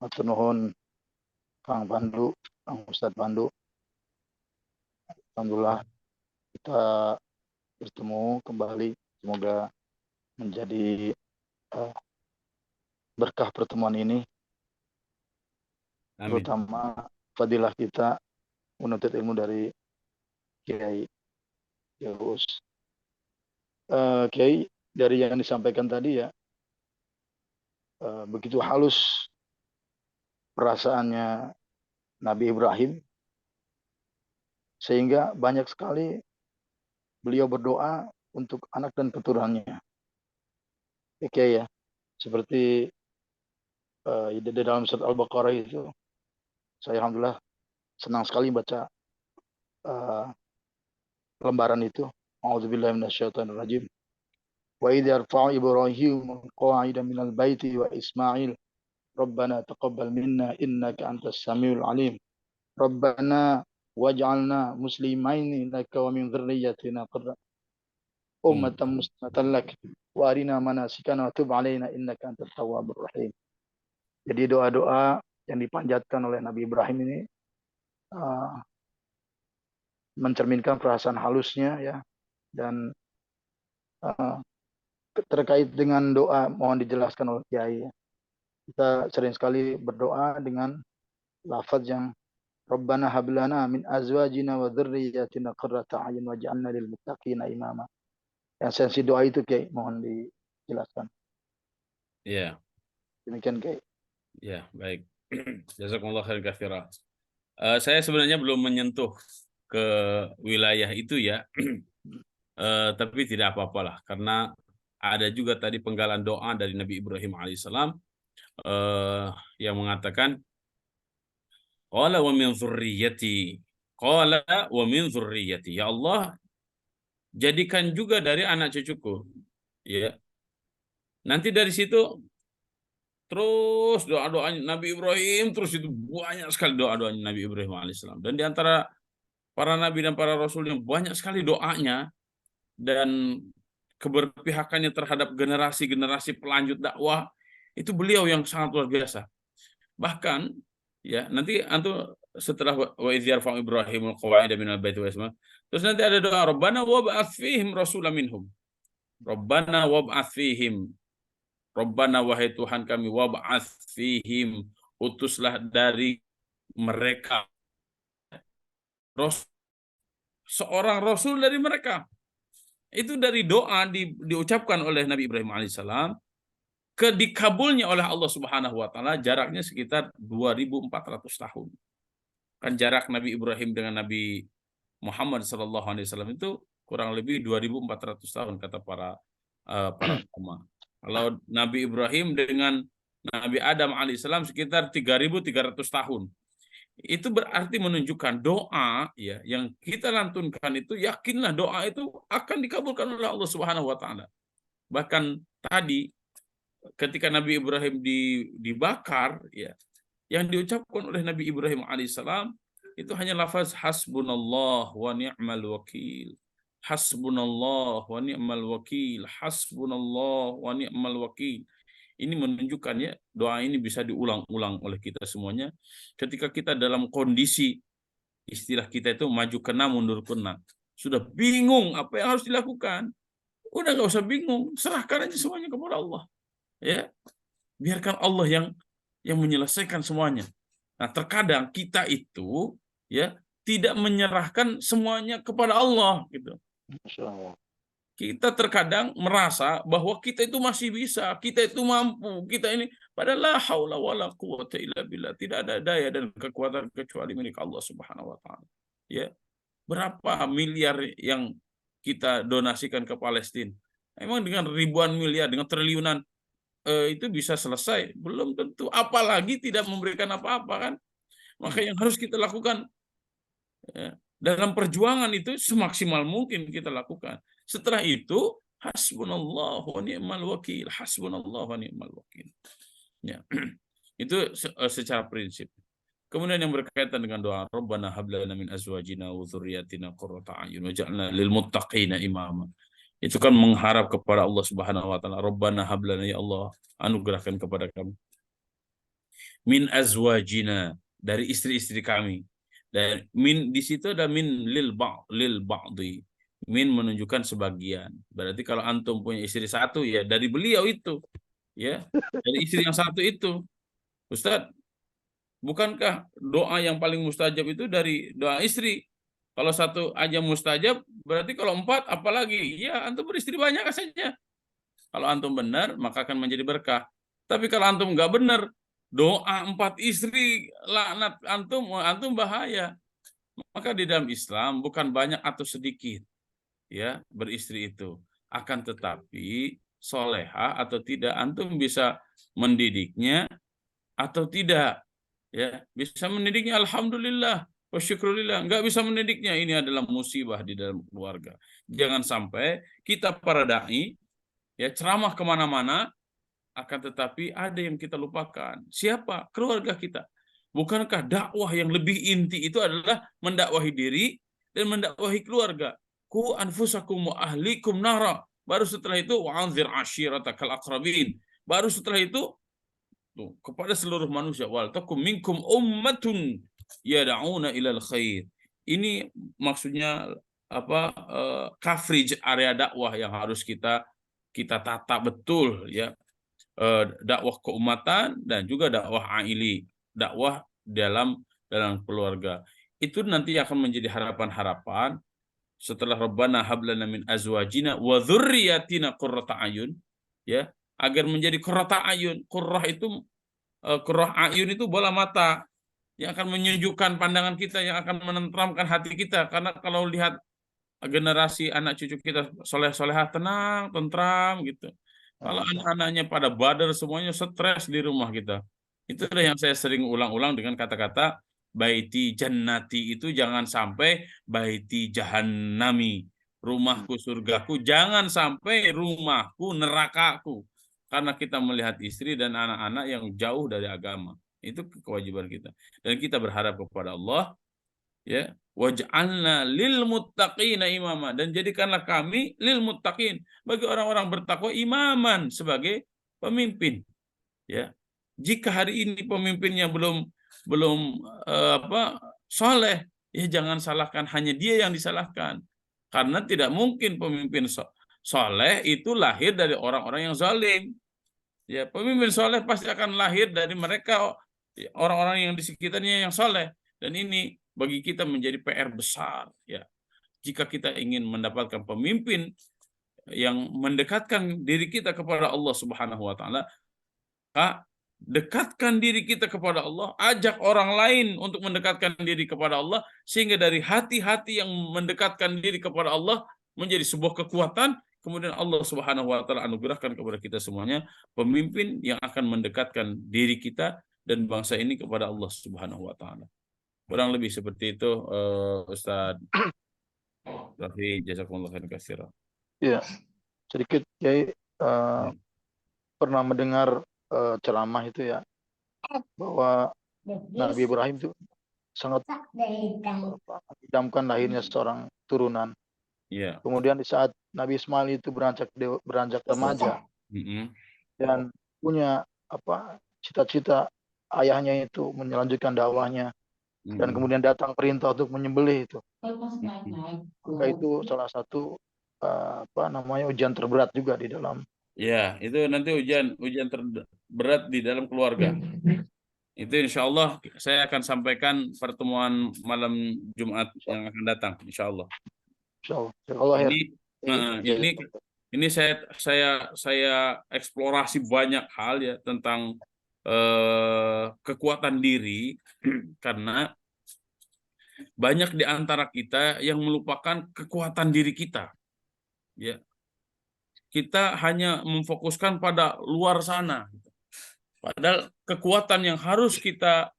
Matur nuhun Kang Pandu, Kang Ustadz Pandu. Alhamdulillah kita bertemu kembali. Semoga menjadi eh, berkah pertemuan ini, Amin. terutama fadilah kita menuntut ilmu dari Kiai Yus. Kiai, dari yang disampaikan tadi ya, begitu halus perasaannya Nabi Ibrahim, sehingga banyak sekali beliau berdoa untuk anak dan keturunannya. Oke ya, seperti di dalam surat Al-Baqarah itu, saya alhamdulillah senang sekali baca lembaran itu. A'udzubillahi minasyaitonirrajim. Wa idh yarfa'u Ibrahim qawa'ida minal baiti wa Ismail Rabbana taqabbal minna innaka antas samiul alim. Rabbana waj'alna muslimaini laka wa min dzurriyyatina ummatan muslimatan lak wa arina manasikana wa tub alaina innaka antat tawwabur rahim. Jadi doa-doa yang dipanjatkan oleh Nabi Ibrahim ini mencerminkan perasaan halusnya ya, dan terkait dengan doa mohon dijelaskan oleh Kiai. Kita sering sekali berdoa dengan lafaz yang Rabbana hablana min azwajina wa dzurriyyatina qurrata a'yun waj'alna lil muttaqina imama. Yang sensi doa itu Kiai mohon dijelaskan. Ya, Demikian Kiai. ya, baik. Jazakumullah khairan katsira. Saya sebenarnya belum menyentuh ke wilayah itu ya. Tapi tidak apa-apalah karena ada juga tadi penggalan doa dari Nabi Ibrahim alaihissalam yang mengatakan qala wa min dzurriyyati, qala wa min dzurriyyati, ya Allah jadikan juga dari anak cucuku, ya. Nanti dari situ terus doa-doa Nabi Ibrahim, terus itu banyak sekali doa-doa Nabi Ibrahim alaihissalam, dan di antara para nabi dan para rasul yang banyak sekali doanya dan keberpihakannya terhadap generasi-generasi pelanjut dakwah, itu beliau yang sangat luar biasa. Bahkan ya nanti antum setelah wa idh yarfa'u Ibrahim al-qawa'ida minal baiti wa Ismail, terus nanti ada doa Rabbana wab'ats fihim rasulan minhum. Rabbana wab'ats fihim. Rabbana wahai Tuhan kami wab'ats fihim, utuslah dari mereka seorang rasul dari mereka. Itu dari doa diucapkan oleh Nabi Ibrahim alaihissalam, dikabulnya oleh Allah Subhanahu wa taala jaraknya sekitar 2400 tahun. Kan jarak Nabi Ibrahim dengan Nabi Muhammad sallallahu alaihi wasallam itu kurang lebih 2400 tahun kata para ulama. Kalau Nabi Ibrahim dengan Nabi Adam alaihissalam sekitar 3300 tahun. Itu berarti menunjukkan doa ya yang kita lantunkan itu, yakinlah doa itu akan dikabulkan oleh Allah Subhanahu wa taala. Bahkan tadi ketika Nabi Ibrahim dibakar ya, yang diucapkan oleh Nabi Ibrahim alaihissalam itu hanya lafaz hasbunallah wa ni'mal wakil. Hasbunallah wa ni'mal wakil. Hasbunallah wa ni'mal wakil. Ini menunjukkan ya, doa ini bisa diulang-ulang oleh kita semuanya ketika kita dalam kondisi, istilah kita itu maju kena mundur kena, sudah bingung apa yang harus dilakukan, udah nggak usah bingung, serahkan aja semuanya kepada Allah ya, biarkan Allah yang menyelesaikan semuanya. Nah, terkadang kita itu ya tidak menyerahkan semuanya kepada Allah gitu. Masya Allah. Kita terkadang merasa bahwa kita itu masih bisa, kita itu mampu, kita ini, padahal la haula wala quwata illa billah, tidak ada daya dan kekuatan kecuali milik Allah Subhanahu wa taala. Ya. Berapa miliar yang kita donasikan ke Palestina? Emang dengan ribuan miliar, dengan triliunan itu bisa selesai? Belum tentu, apalagi tidak memberikan apa-apa kan? Maka yang harus kita lakukan ya, dalam perjuangan itu semaksimal mungkin kita lakukan. Setelah itu hasbunallah wa ni'mal wakil, hasbunallah wa ni'mal wakil. Ya. Itu secara prinsip. Kemudian yang berkaitan dengan doa Rabbana hab lana min azwajina wa dzurriyyatina qurrata a'yun waj'alna lil muttaqina imama. Itu kan mengharap kepada Allah Subhanahu wa taala. Rabbana hab lana, ya Allah, anugerahkan kepada kami min azwajina, dari istri-istri kami. Dan min di situ ada min lil ba'di. Min menunjukkan sebagian. Berarti kalau antum punya istri satu ya dari beliau itu. Ya, dari istri yang satu itu. Ustaz, bukankah doa yang paling mustajab itu dari doa istri? Kalau satu aja mustajab, berarti kalau empat apalagi? Ya, antum beristri banyak saja. Kalau antum benar, maka akan menjadi berkah. Tapi kalau antum nggak benar, doa 4 istri, laknat antum bahaya. Maka di dalam Islam bukan banyak atau sedikit ya beristri itu. Akan tetapi soleha atau tidak, antum bisa mendidiknya atau tidak. Ya, bisa mendidiknya alhamdulillah wa syukurillah, nggak bisa mendidiknya, ini adalah musibah di dalam keluarga. Jangan sampai kita para dai ya ceramah kemana-mana, akan tetapi ada yang kita lupakan. Siapa? Keluarga kita. Bukankah dakwah yang lebih inti itu adalah mendakwahi diri dan mendakwahi keluarga? Ku anfusakum wa ahlikum nara. Baru setelah itu wa'anzir ashiratakal aqrabin. Baru setelah itu kepada seluruh manusia, wal takum minkum ummatun yad'una ilal khair. Ini maksudnya apa, coverage area dakwah yang harus kita tata betul ya. Dakwah keumatan dan juga dakwah aili, dakwah dalam keluarga. Itu nanti akan menjadi harapan-harapan setelah Rabbana hab lana min azwajina wa dzurriyyatina qurrata ayun ya, agar menjadi qurrata ayun. Qurrah ayun itu bola mata yang akan menyejukkan pandangan kita, yang akan menenteramkan hati kita. Karena kalau lihat generasi anak cucu kita soleh-solehah, tenang, tentram gitu. Kalau anak-anaknya pada badar semuanya, stres di rumah kita. Itu yang saya sering ulang-ulang dengan kata-kata baiti jannati, itu jangan sampai baiti jahannami. Rumahku surgaku, jangan sampai rumahku nerakaku. Karena kita melihat istri dan anak-anak yang jauh dari agama. Itu kewajiban kita. Dan kita berharap kepada Allah ya, waj'alna lil muttaqina imama, dan jadikanlah kami lil muttaqin, bagi orang-orang bertakwa, imaman, sebagai pemimpin ya. Jika hari ini pemimpinnya belum soleh ya, jangan salahkan hanya dia yang disalahkan, karena tidak mungkin pemimpin soleh itu lahir dari orang-orang yang zalim ya. Pemimpin soleh pasti akan lahir dari mereka, orang-orang yang di sekitarnya yang soleh. Dan ini bagi kita menjadi PR besar ya. Jika kita ingin mendapatkan pemimpin yang mendekatkan diri kita kepada Allah Subhanahu wa taala, dekatkan diri kita kepada Allah, ajak orang lain untuk mendekatkan diri kepada Allah, sehingga dari hati-hati yang mendekatkan diri kepada Allah menjadi sebuah kekuatan. Kemudian Allah Subhanahu wa taala anugerahkan kepada kita semuanya pemimpin yang akan mendekatkan diri kita dan bangsa ini kepada Allah Subhanahu wa taala. Kurang lebih seperti itu, Ustaz Rafi, jazakumullah khairan katsiran. Iya, sedikit Kiai Ya. pernah mendengar ceramah itu ya, bahwa Nabi Ibrahim itu sangat idamkan lahirnya seorang turunan. Ya. Kemudian di saat Nabi Ismail itu beranjak remaja Mm-mm. dan punya cita-cita ayahnya itu melanjutkan dakwahnya, dan Mm-mm. kemudian datang perintah untuk menyembelih itu, Mm-mm. maka itu salah satu ujian terberat juga di dalam. Ya, itu nanti ujian terberat di dalam keluarga. Itu insya Allah saya akan sampaikan pertemuan malam Jumat yang akan datang, insya Allah. Insyaallah. Allah Ini, ya. ini, ini saya eksplorasi banyak hal ya tentang kekuatan diri karena banyak di antara kita yang melupakan kekuatan diri kita. Ya, kita hanya memfokuskan pada luar sana. Padahal kekuatan yang harus kita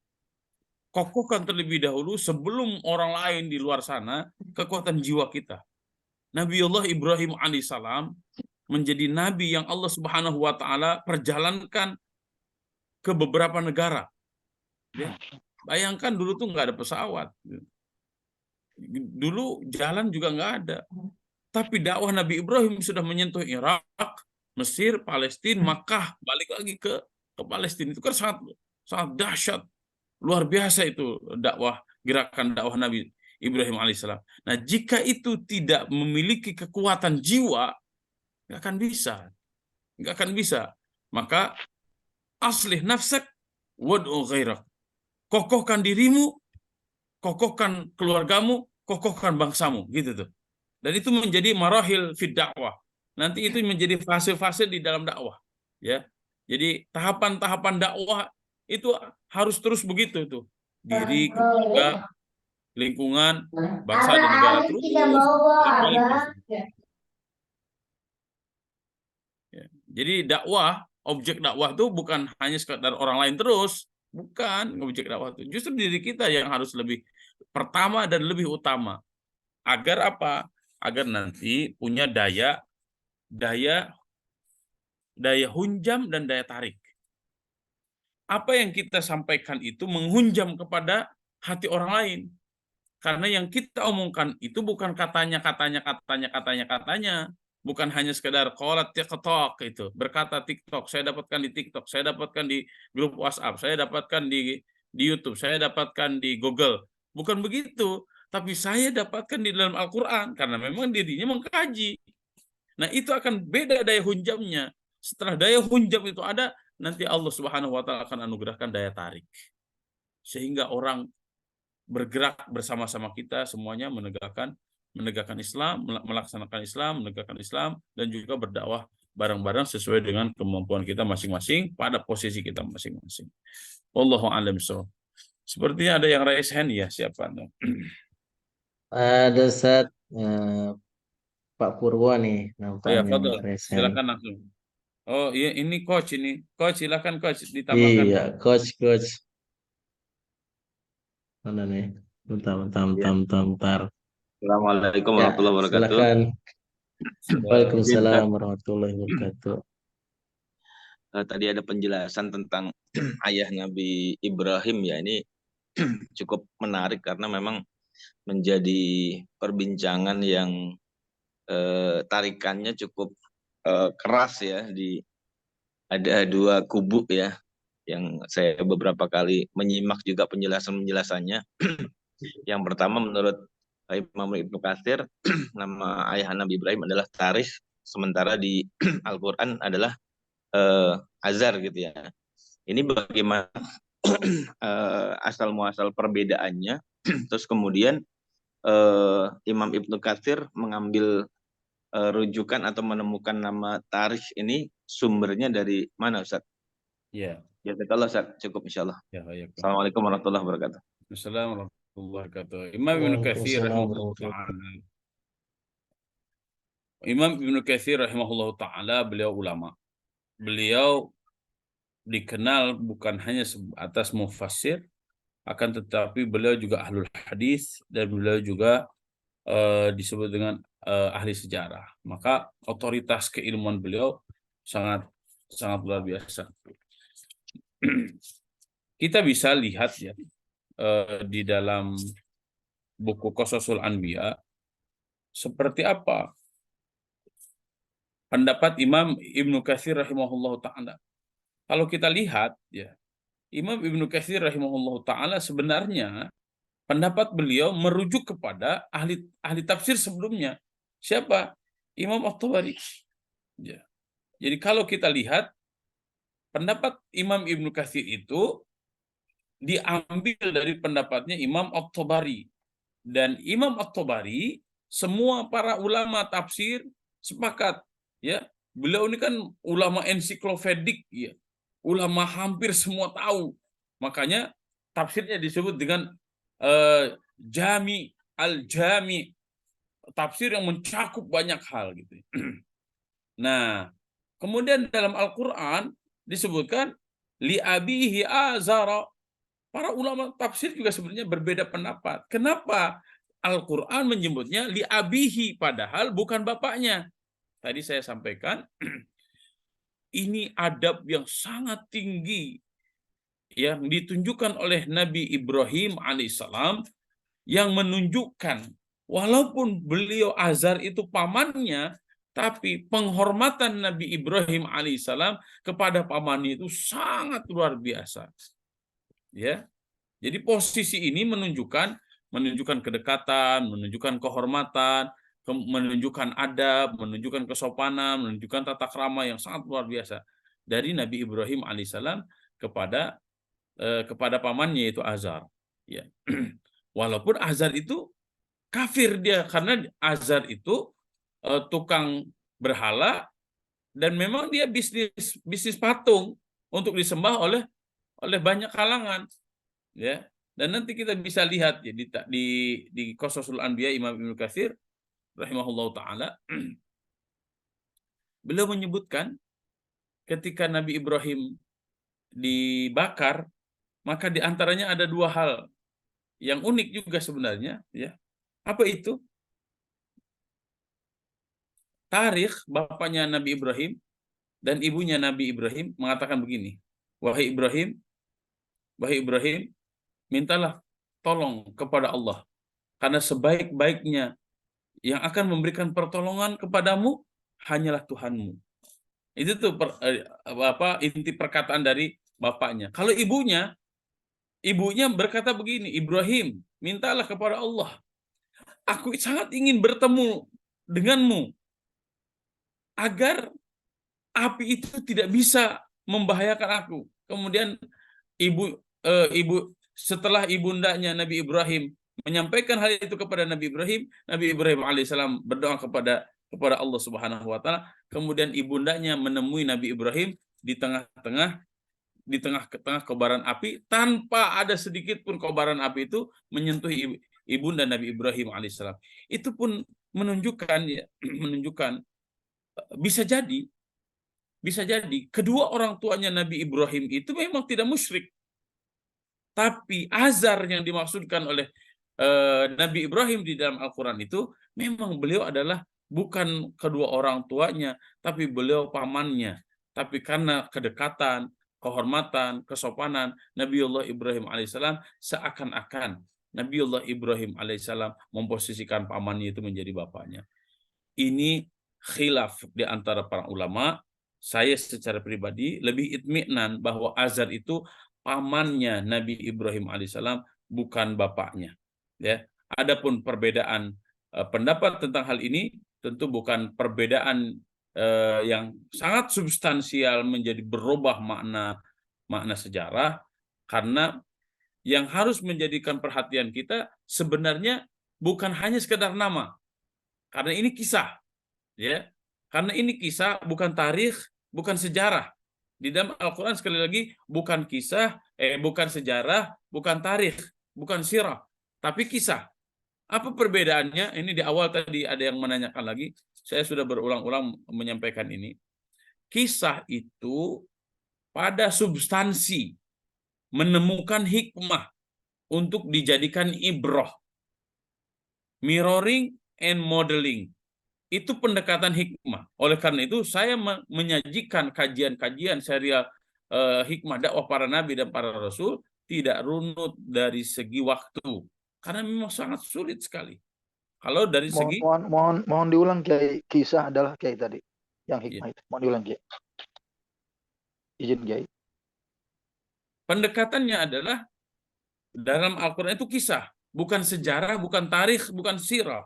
kokohkan terlebih dahulu sebelum orang lain di luar sana, kekuatan jiwa kita. Nabiullah Ibrahim alaihissalam menjadi nabi yang Allah Subhanahu wa taala perjalankan ke beberapa negara. Ya. Bayangkan dulu tuh nggak ada pesawat. Dulu jalan juga nggak ada. Tapi dakwah Nabi Ibrahim sudah menyentuh Irak, Mesir, Palestina, Makkah, balik lagi ke Palestina. Itu kan sangat sangat dahsyat, luar biasa itu gerakan dakwah Nabi Ibrahim alaihissalam. Nah, jika itu tidak memiliki kekuatan jiwa, nggak akan bisa, nggak akan bisa. Maka aslih nafsak wad'u ghairak. Kokohkan dirimu, kokohkan keluargamu, kokohkan bangsamu, gitu tuh. Dan itu menjadi marahil fid dakwah. Nanti itu menjadi fase-fase di dalam dakwah, ya. Jadi tahapan-tahapan dakwah itu harus terus begitu tuh. Diri, keluarga, lingkungan, bangsa dan negara terus bolak-balik. Ya. Jadi dakwah, objek dakwah itu bukan hanya sekadar orang lain terus, bukan objek dakwah itu. Justru diri kita yang harus lebih pertama dan lebih utama. Agar apa? Agar nanti punya daya hunjam dan daya tarik. Apa yang kita sampaikan itu menghunjam kepada hati orang lain. Karena yang kita omongkan itu bukan katanya, bukan hanya sekedar qalat TikTok itu, berkata TikTok, saya dapatkan di TikTok, saya dapatkan di grup WhatsApp, saya dapatkan di YouTube, saya dapatkan di Google. Bukan begitu, tapi saya dapatkan di dalam Al-Qur'an karena memang dirinya mengkaji. Nah, itu akan beda daya hunjamnya. Setelah daya hunjam itu ada, nanti Allah Subhanahu wa taala akan anugerahkan daya tarik. Sehingga orang bergerak bersama-sama kita semuanya menegakkan Islam, melaksanakan Islam, menegakkan Islam, dan juga berdakwah bareng-bareng sesuai dengan kemampuan kita masing-masing pada posisi kita masing-masing. Wallahu a'lam bishawab. Sepertinya ada yang raise hand ya, siapa? Ada saat Pak Purwo nih Oh ya, nampaknya Fadl, resen. silakan langsung. Oh iya, ini coach ini. Coach, silakan coach ditambahkan. Iya, coach. Mana nih? Ya. Bentar. Assalamualaikum Ya, warahmatullahi wabarakatuh. silakan. Waalaikumsalam Ustaz, warahmatullahi wabarakatuh. tadi ada penjelasan tentang ayah Nabi Ibrahim ya, ini cukup menarik karena memang menjadi perbincangan yang tarikannya cukup keras ya, ada dua kubu ya, yang saya beberapa kali menyimak juga penjelasannya. Yang pertama menurut Imam Ibnu Katsir, nama ayah Nabi Ibrahim adalah Tarikh, sementara di Al-Quran adalah Azar gitu ya. Ini bagaimana asal muasal perbedaannya? Terus kemudian Imam Ibnu Katsir mengambil rujukan atau menemukan nama Tarikh ini sumbernya dari mana, Ustaz? Ya. Ya, kalau Ustaz, cukup insyaallah. Ya, ya. Assalamualaikum warahmatullahi wabarakatuh. Assalamualaikum warahmatullahi wabarakatuh. Imam Ibnu Katsir rahimahullah ta'ala, beliau ulama. Beliau dikenal bukan hanya atas mufassir, akan tetapi beliau juga ahlul hadis dan beliau juga disebut dengan ahli sejarah. Maka otoritas keilmuan beliau sangat sangat luar biasa. Kita bisa lihat ya di dalam buku Qasasul Anbiya seperti apa pendapat Imam Ibnu Katsir rahimahullahu taala. Kalau kita lihat ya, Imam Ibnu Katsir rahimahullahu taala sebenarnya pendapat beliau merujuk kepada ahli tafsir sebelumnya. Siapa? Imam At-Tabari. Ya. Jadi kalau kita lihat pendapat Imam Ibnu Katsir itu diambil dari pendapatnya Imam At-Tabari. Dan Imam At-Tabari, semua para ulama tafsir sepakat, ya. Beliau ini kan ulama ensiklopedik, ya. Ulama hampir semua tahu. Makanya tafsirnya disebut dengan Jami al-Jami, tafsir yang mencakup banyak hal gitu. Nah, kemudian dalam Al-Qur'an disebutkan li abihi azara. Para ulama tafsir juga sebenarnya berbeda pendapat. Kenapa Al-Qur'an menyebutnya li abihi padahal bukan bapaknya? Tadi saya sampaikan ini adab yang sangat tinggi yang ditunjukkan oleh Nabi Ibrahim alaihissalam, yang menunjukkan walaupun beliau Azar itu pamannya, tapi penghormatan Nabi Ibrahim alaihissalam kepada pamannya itu sangat luar biasa. Ya, jadi posisi ini menunjukkan kedekatan, menunjukkan kehormatan, menunjukkan adab, menunjukkan kesopanan, menunjukkan tata krama yang sangat luar biasa dari Nabi Ibrahim alaihissalam kepada pamannya yaitu Azar. Ya. Walaupun Azar itu kafir dia, karena Azar itu tukang berhala dan memang dia bisnis patung untuk disembah oleh banyak kalangan, ya. Dan nanti kita bisa lihat ya di Qasasul Anbiya Imam Ibnu Katsir rahimahullahu taala, beliau menyebutkan ketika Nabi Ibrahim dibakar, maka di antaranya ada dua hal yang unik juga sebenarnya, ya. Apa itu? Tarikh bapaknya Nabi Ibrahim dan ibunya Nabi Ibrahim mengatakan begini, wahai Ibrahim, mintalah tolong kepada Allah, karena sebaik-baiknya yang akan memberikan pertolongan kepadamu hanyalah Tuhanmu. Itu tuh inti perkataan dari bapaknya. Kalau ibunya berkata begini, Ibrahim, mintalah kepada Allah, aku sangat ingin bertemu denganmu agar api itu tidak bisa membahayakan aku. Kemudian ibu setelah ibundanya Nabi Ibrahim menyampaikan hal itu kepada Nabi Ibrahim alaihissalam berdoa kepada Allah Subhanahu wa taala. Kemudian ibundanya menemui Nabi Ibrahim di tengah-tengah kobaran api, tanpa ada sedikit pun kobaran api itu menyentuh ibunda Nabi Ibrahim alaihissalam. Itu pun menunjukkan bisa jadi kedua orang tuanya Nabi Ibrahim itu memang tidak musyrik. Tapi Azar yang dimaksudkan oleh Nabi Ibrahim di dalam Al-Quran itu memang beliau adalah bukan kedua orang tuanya, tapi beliau pamannya. Tapi karena kedekatan, kehormatan, kesopanan, Nabiullah Ibrahim alaihissalam seakan-akan Nabiullah Ibrahim alaihissalam memposisikan pamannya itu menjadi bapaknya. Ini khilaf di antara para ulama. Saya secara pribadi lebih itminan bahwa Azar itu pamannya Nabi Ibrahim alaihissalam, bukan bapaknya. Ya, adapun perbedaan pendapat tentang hal ini tentu bukan perbedaan yang sangat substansial menjadi berubah makna sejarah, karena yang harus menjadikan perhatian kita sebenarnya bukan hanya sekedar nama, karena ini kisah, ya, karena ini kisah, bukan tarikh, bukan sejarah. Di dalam Al-Quran sekali lagi bukan kisah, bukan sejarah, bukan tarikh, bukan sirah, tapi kisah. Apa perbedaannya? Ini di awal tadi ada yang menanyakan lagi. Saya sudah berulang-ulang menyampaikan ini. Kisah itu pada substansi, menemukan hikmah, untuk dijadikan ibrah, mirroring and modeling. Itu pendekatan hikmah. Oleh karena itu saya menyajikan kajian-kajian serial hikmah dakwah para nabi dan para rasul tidak runut dari segi waktu, karena memang sangat sulit sekali. Kalau dari segi Mohon diulang Kiai, kisah adalah Kiai tadi yang hikmah ya, itu. Mohon diulang Kiai. Izin Kiai. pendekatannya adalah dalam Al-Quran itu kisah, bukan sejarah, bukan tarikh, bukan sirah.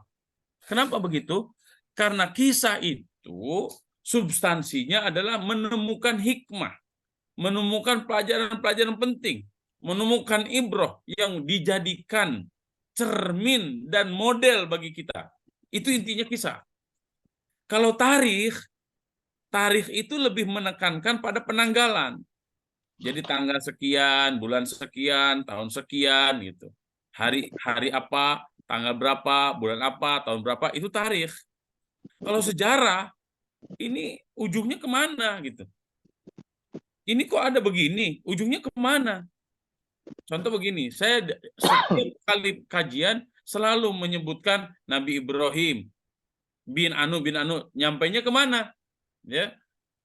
Kenapa begitu? Karena kisah itu substansinya adalah menemukan hikmah, menemukan pelajaran-pelajaran penting, menemukan ibrah yang dijadikan cermin dan model bagi kita. Itu intinya kisah. Kalau tarikh itu lebih menekankan pada penanggalan. Jadi tanggal sekian, bulan sekian, tahun sekian gitu. Hari apa, tanggal berapa, bulan apa, tahun berapa, itu tarikh. Kalau sejarah, ini ujungnya kemana gitu. Ini kok ada begini, ujungnya kemana? Contoh begini, saya setiap kali kajian selalu menyebutkan Nabi Ibrahim bin Anu, nyampainya kemana? Ya,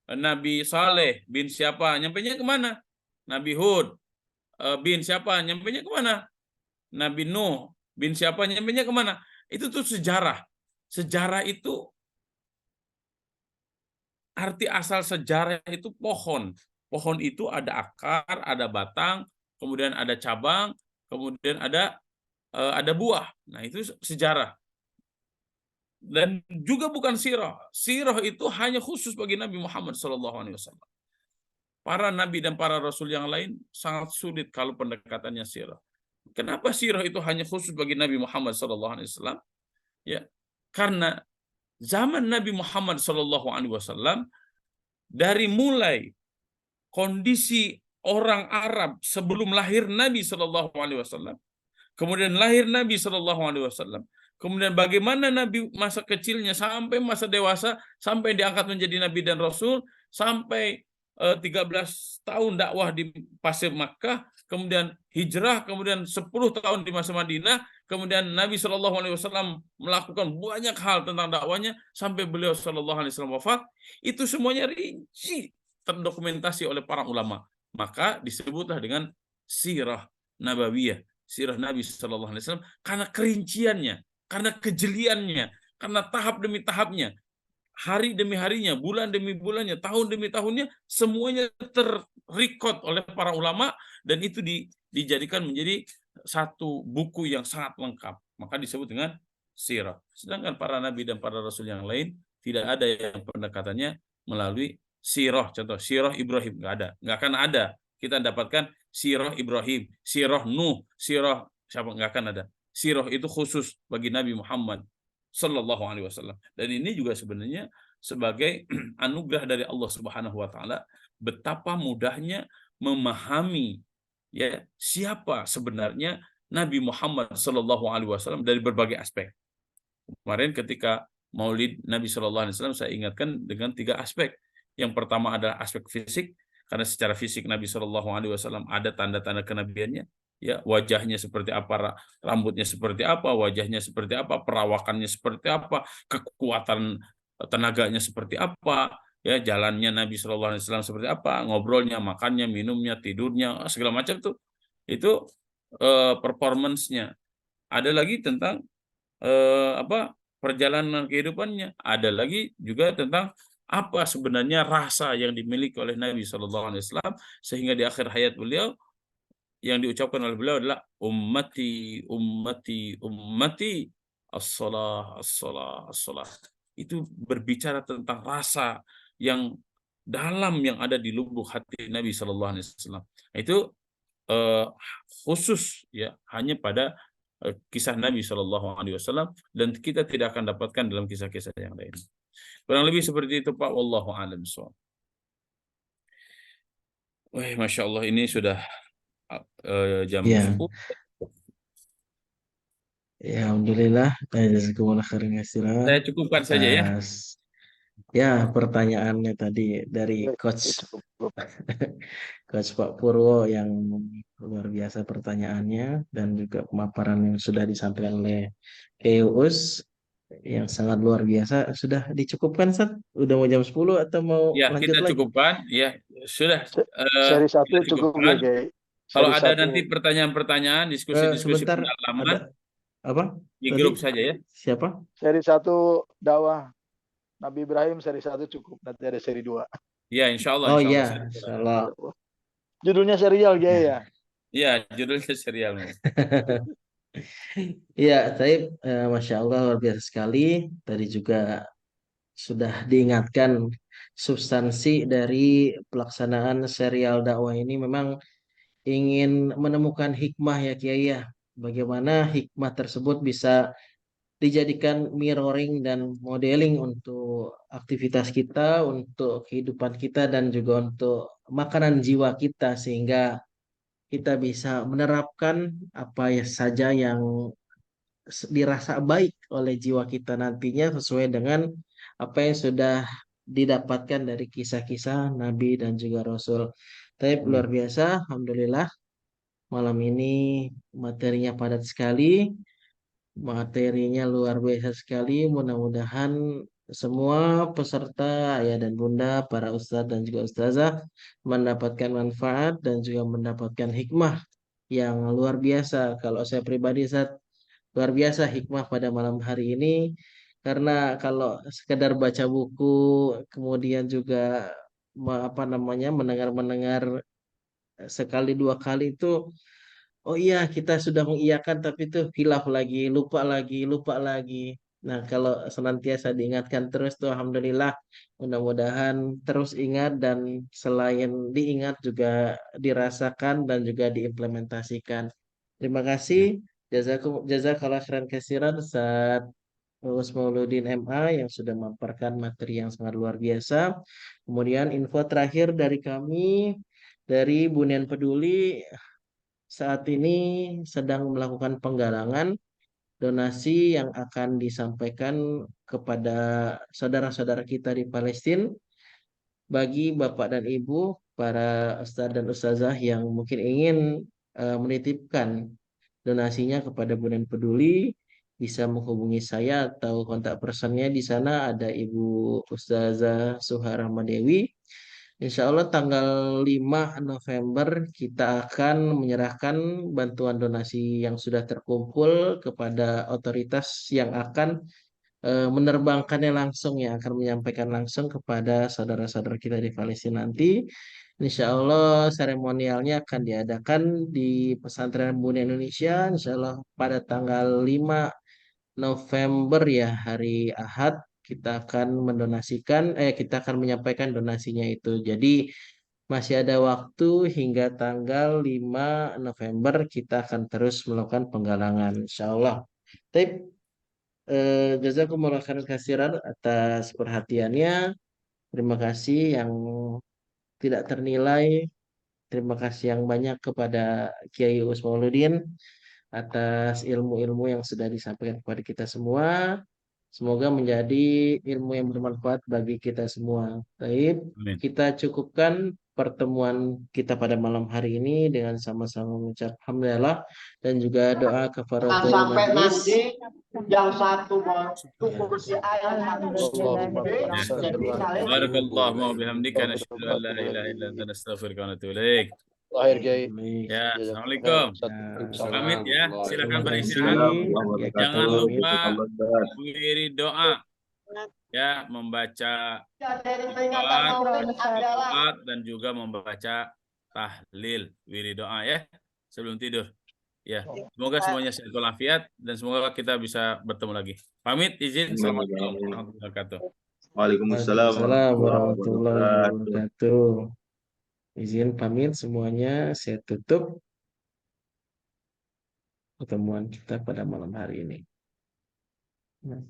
Nabi Saleh bin siapa, nyampainya kemana? Nabi Hud bin siapa, nyampainya kemana? Nabi Nuh bin siapa, nyampainya kemana? Itu tuh sejarah. Sejarah itu, arti asal sejarah itu pohon. Pohon itu ada akar, ada batang, kemudian ada cabang, kemudian ada buah. Nah, itu sejarah. Dan juga bukan sirah. Sirah itu hanya khusus bagi Nabi Muhammad SAW. Para nabi dan para rasul yang lain sangat sulit kalau pendekatannya sirah. Kenapa sirah itu hanya khusus bagi Nabi Muhammad SAW? Ya, karena zaman Nabi Muhammad SAW dari mulai kondisi orang Arab sebelum lahir Nabi SAW, kemudian lahir Nabi SAW, kemudian bagaimana Nabi masa kecilnya sampai masa dewasa, sampai diangkat menjadi Nabi dan Rasul, sampai 13 tahun dakwah di pasir Makkah, kemudian hijrah, kemudian 10 tahun di masa Madinah, kemudian Nabi SAW melakukan banyak hal tentang dakwanya sampai beliau SAW wafat. Itu semuanya rinci terdokumentasi oleh para ulama. Maka disebutlah dengan sirah nabawiyah, sirah Nabi SAW, karena kerinciannya, karena kejeliannya, karena tahap demi tahapnya, hari demi harinya, bulan demi bulannya, tahun demi tahunnya, semuanya terrecord oleh para ulama, dan itu dijadikan menjadi satu buku yang sangat lengkap. Maka disebut dengan sirah. Sedangkan para nabi dan para rasul yang lain tidak ada yang pendekatannya melalui sirah. Contoh sirah Ibrahim, nggak akan ada. Kita dapatkan sirah Ibrahim, sirah Nuh, sirah siapa, nggak akan ada. Sirah itu khusus bagi Nabi Muhammad Sallallahu Alaihi Wasallam. Dan ini juga sebenarnya sebagai anugerah dari Allah Subhanahu Wa Taala, betapa mudahnya memahami ya siapa sebenarnya Nabi Muhammad Sallallahu Alaihi Wasallam dari berbagai aspek. Kemarin ketika Maulid Nabi Sallallahu Alaihi Wasallam saya ingatkan dengan 3 aspek. Yang pertama adalah aspek fisik, karena secara fisik Nabi Sallallahu Alaihi Wasallam ada tanda-tanda kenabiannya. Ya, wajahnya seperti apa, rambutnya seperti apa, wajahnya seperti apa, perawakannya seperti apa, kekuatan tenaganya seperti apa, ya jalannya Nabi Shallallahu Alaihi Wasallam seperti apa, ngobrolnya, makannya, minumnya, tidurnya, segala macam tuh, itu performance-nya. Ada lagi tentang perjalanan kehidupannya, ada lagi juga tentang apa sebenarnya rasa yang dimiliki oleh Nabi Shallallahu Alaihi Wasallam, sehingga di akhir hayat beliau yang diucapkan oleh beliau adalah ummati, ummati, ummati, as-salah, as-salah, as-salah. Itu berbicara tentang rasa yang dalam yang ada di lubuk hati Nabi Shallallahu Alaihi Wasallam. Itu khusus ya hanya pada kisah Nabi Shallallahu Alaihi Wasallam, dan kita tidak akan dapatkan dalam kisah-kisah yang lain. Kurang lebih seperti itu Pak. Wallahu a'lam bishawab. Wah, Masya Allah, ini sudah jam Ya, 10. ya alhamdulillah. Jazakumullah khairan katsiran Saya cukupkan saja ya. atas Ya, pertanyaannya tadi dari Ya, Coach cukup. Coach Pak Purwo yang luar biasa pertanyaannya dan juga pemaparan yang sudah disampaikan oleh Keus yang sangat luar biasa. Sudah dicukupkan, Sat? Udah mau jam 10 atau mau Ya, lanjut kita lagi? cukupkan. Ya, sudah. Seri Kita 1 cukup ya, cukupkan. Kiai. Kalau Seri ada 1 nanti pertanyaan-pertanyaan, diskusi-diskusi Sebentar, ada pengalaman, apa di tadi? grup saja ya. Siapa? seri 1 dakwah Nabi Ibrahim, seri 1 cukup. Nanti ada seri 2. Ya, insya Allah, Oh insya Allah. iya, salah. Judulnya serial, Kiai ya. Ya, judulnya serial. Iya, saya Masya Allah luar biasa sekali. Tadi juga sudah diingatkan substansi dari pelaksanaan serial dakwah ini memang ingin menemukan hikmah ya Kiai ya. Bagaimana hikmah tersebut bisa dijadikan mirroring dan modeling untuk aktivitas kita, untuk kehidupan kita dan juga untuk makanan jiwa kita sehingga kita bisa menerapkan apa ya saja yang dirasa baik oleh jiwa kita nantinya sesuai dengan apa yang sudah didapatkan dari kisah-kisah Nabi dan juga Rasul. Tapi luar biasa, Alhamdulillah malam ini materinya padat sekali, materinya luar biasa sekali. Mudah-mudahan semua peserta ayah dan bunda, para ustadz dan juga ustazah mendapatkan manfaat dan juga mendapatkan hikmah yang luar biasa. Kalau saya pribadi, luar biasa hikmah pada malam hari ini karena kalau sekedar baca buku kemudian juga apa namanya mendengar-mendengar sekali dua kali itu oh iya kita sudah mengiyakan tapi itu hilaf lagi lupa lagi. Nah, kalau senantiasa diingatkan terus tuh alhamdulillah mudah-mudahan terus ingat dan selain diingat juga dirasakan dan juga diimplementasikan. Terima kasih. Jazakallah khairan kasiran saat Gus Mauludin MA yang sudah memaparkan materi yang sangat luar biasa. Kemudian info terakhir dari kami dari Bunian Peduli saat ini sedang melakukan penggalangan donasi yang akan disampaikan kepada saudara-saudara kita di Palestina bagi Bapak dan Ibu, para ustadz dan ustazah yang mungkin ingin menitipkan donasinya kepada Bulan Peduli, bisa menghubungi saya atau kontak personnya di sana ada Ibu Ustazah Suhara Madewi. Insya Allah tanggal 5 November kita akan menyerahkan bantuan donasi yang sudah terkumpul kepada otoritas yang akan menerbangkannya langsung ya akan menyampaikan langsung kepada saudara-saudara kita di Palestina nanti. Insya Allah seremonialnya akan diadakan di Pesantren Bunda Indonesia. Insya Allah pada tanggal 5 November ya hari Ahad kita akan menyampaikan donasinya itu. Jadi masih ada waktu hingga tanggal 5 November kita akan terus melakukan penggalangan insya Allah. Tapi jazakumullah khairan kasiran atas perhatiannya. Terima kasih yang tidak ternilai. Terima kasih yang banyak kepada Kiai Us Mauludin atas ilmu-ilmu yang sudah disampaikan kepada kita semua. Semoga menjadi ilmu yang bermanfaat bagi kita semua. Baik, Amin. kita cukupkan pertemuan kita pada malam hari ini dengan sama-sama mengucap alhamdulillah dan juga doa kafaratul Sampai majlis. nanti yang satu mau kursi ayat Allahumma Ya. asyhadu an la Barakallahu wa bihamdika ilaha nasyhadu an la ilaha illa anta illallah. nastaghfiruka wa natubu ilaik. Akhir, Kiai. Baik. Ya, Jazakallah Assalamualaikum. khair. Pamit ya. Silakan Terima kasih. beristirahat. Ya, kita Jangan pamit. lupa mengikhiri doa ya, membaca doa dan juga membaca tahlil wiri doa ya sebelum tidur. Ya, semoga semuanya sehat walafiat dan semoga kita bisa bertemu lagi. Pamit izin. Assalamualaikum warahmatullahi wabarakatuh. Waalaikumsalam Waalaikumsalam warahmatullahi warahmatullahi wabarakatuh. wabarakatuh. Izin pamit semuanya, saya tutup pertemuan kita pada malam hari ini. Nah,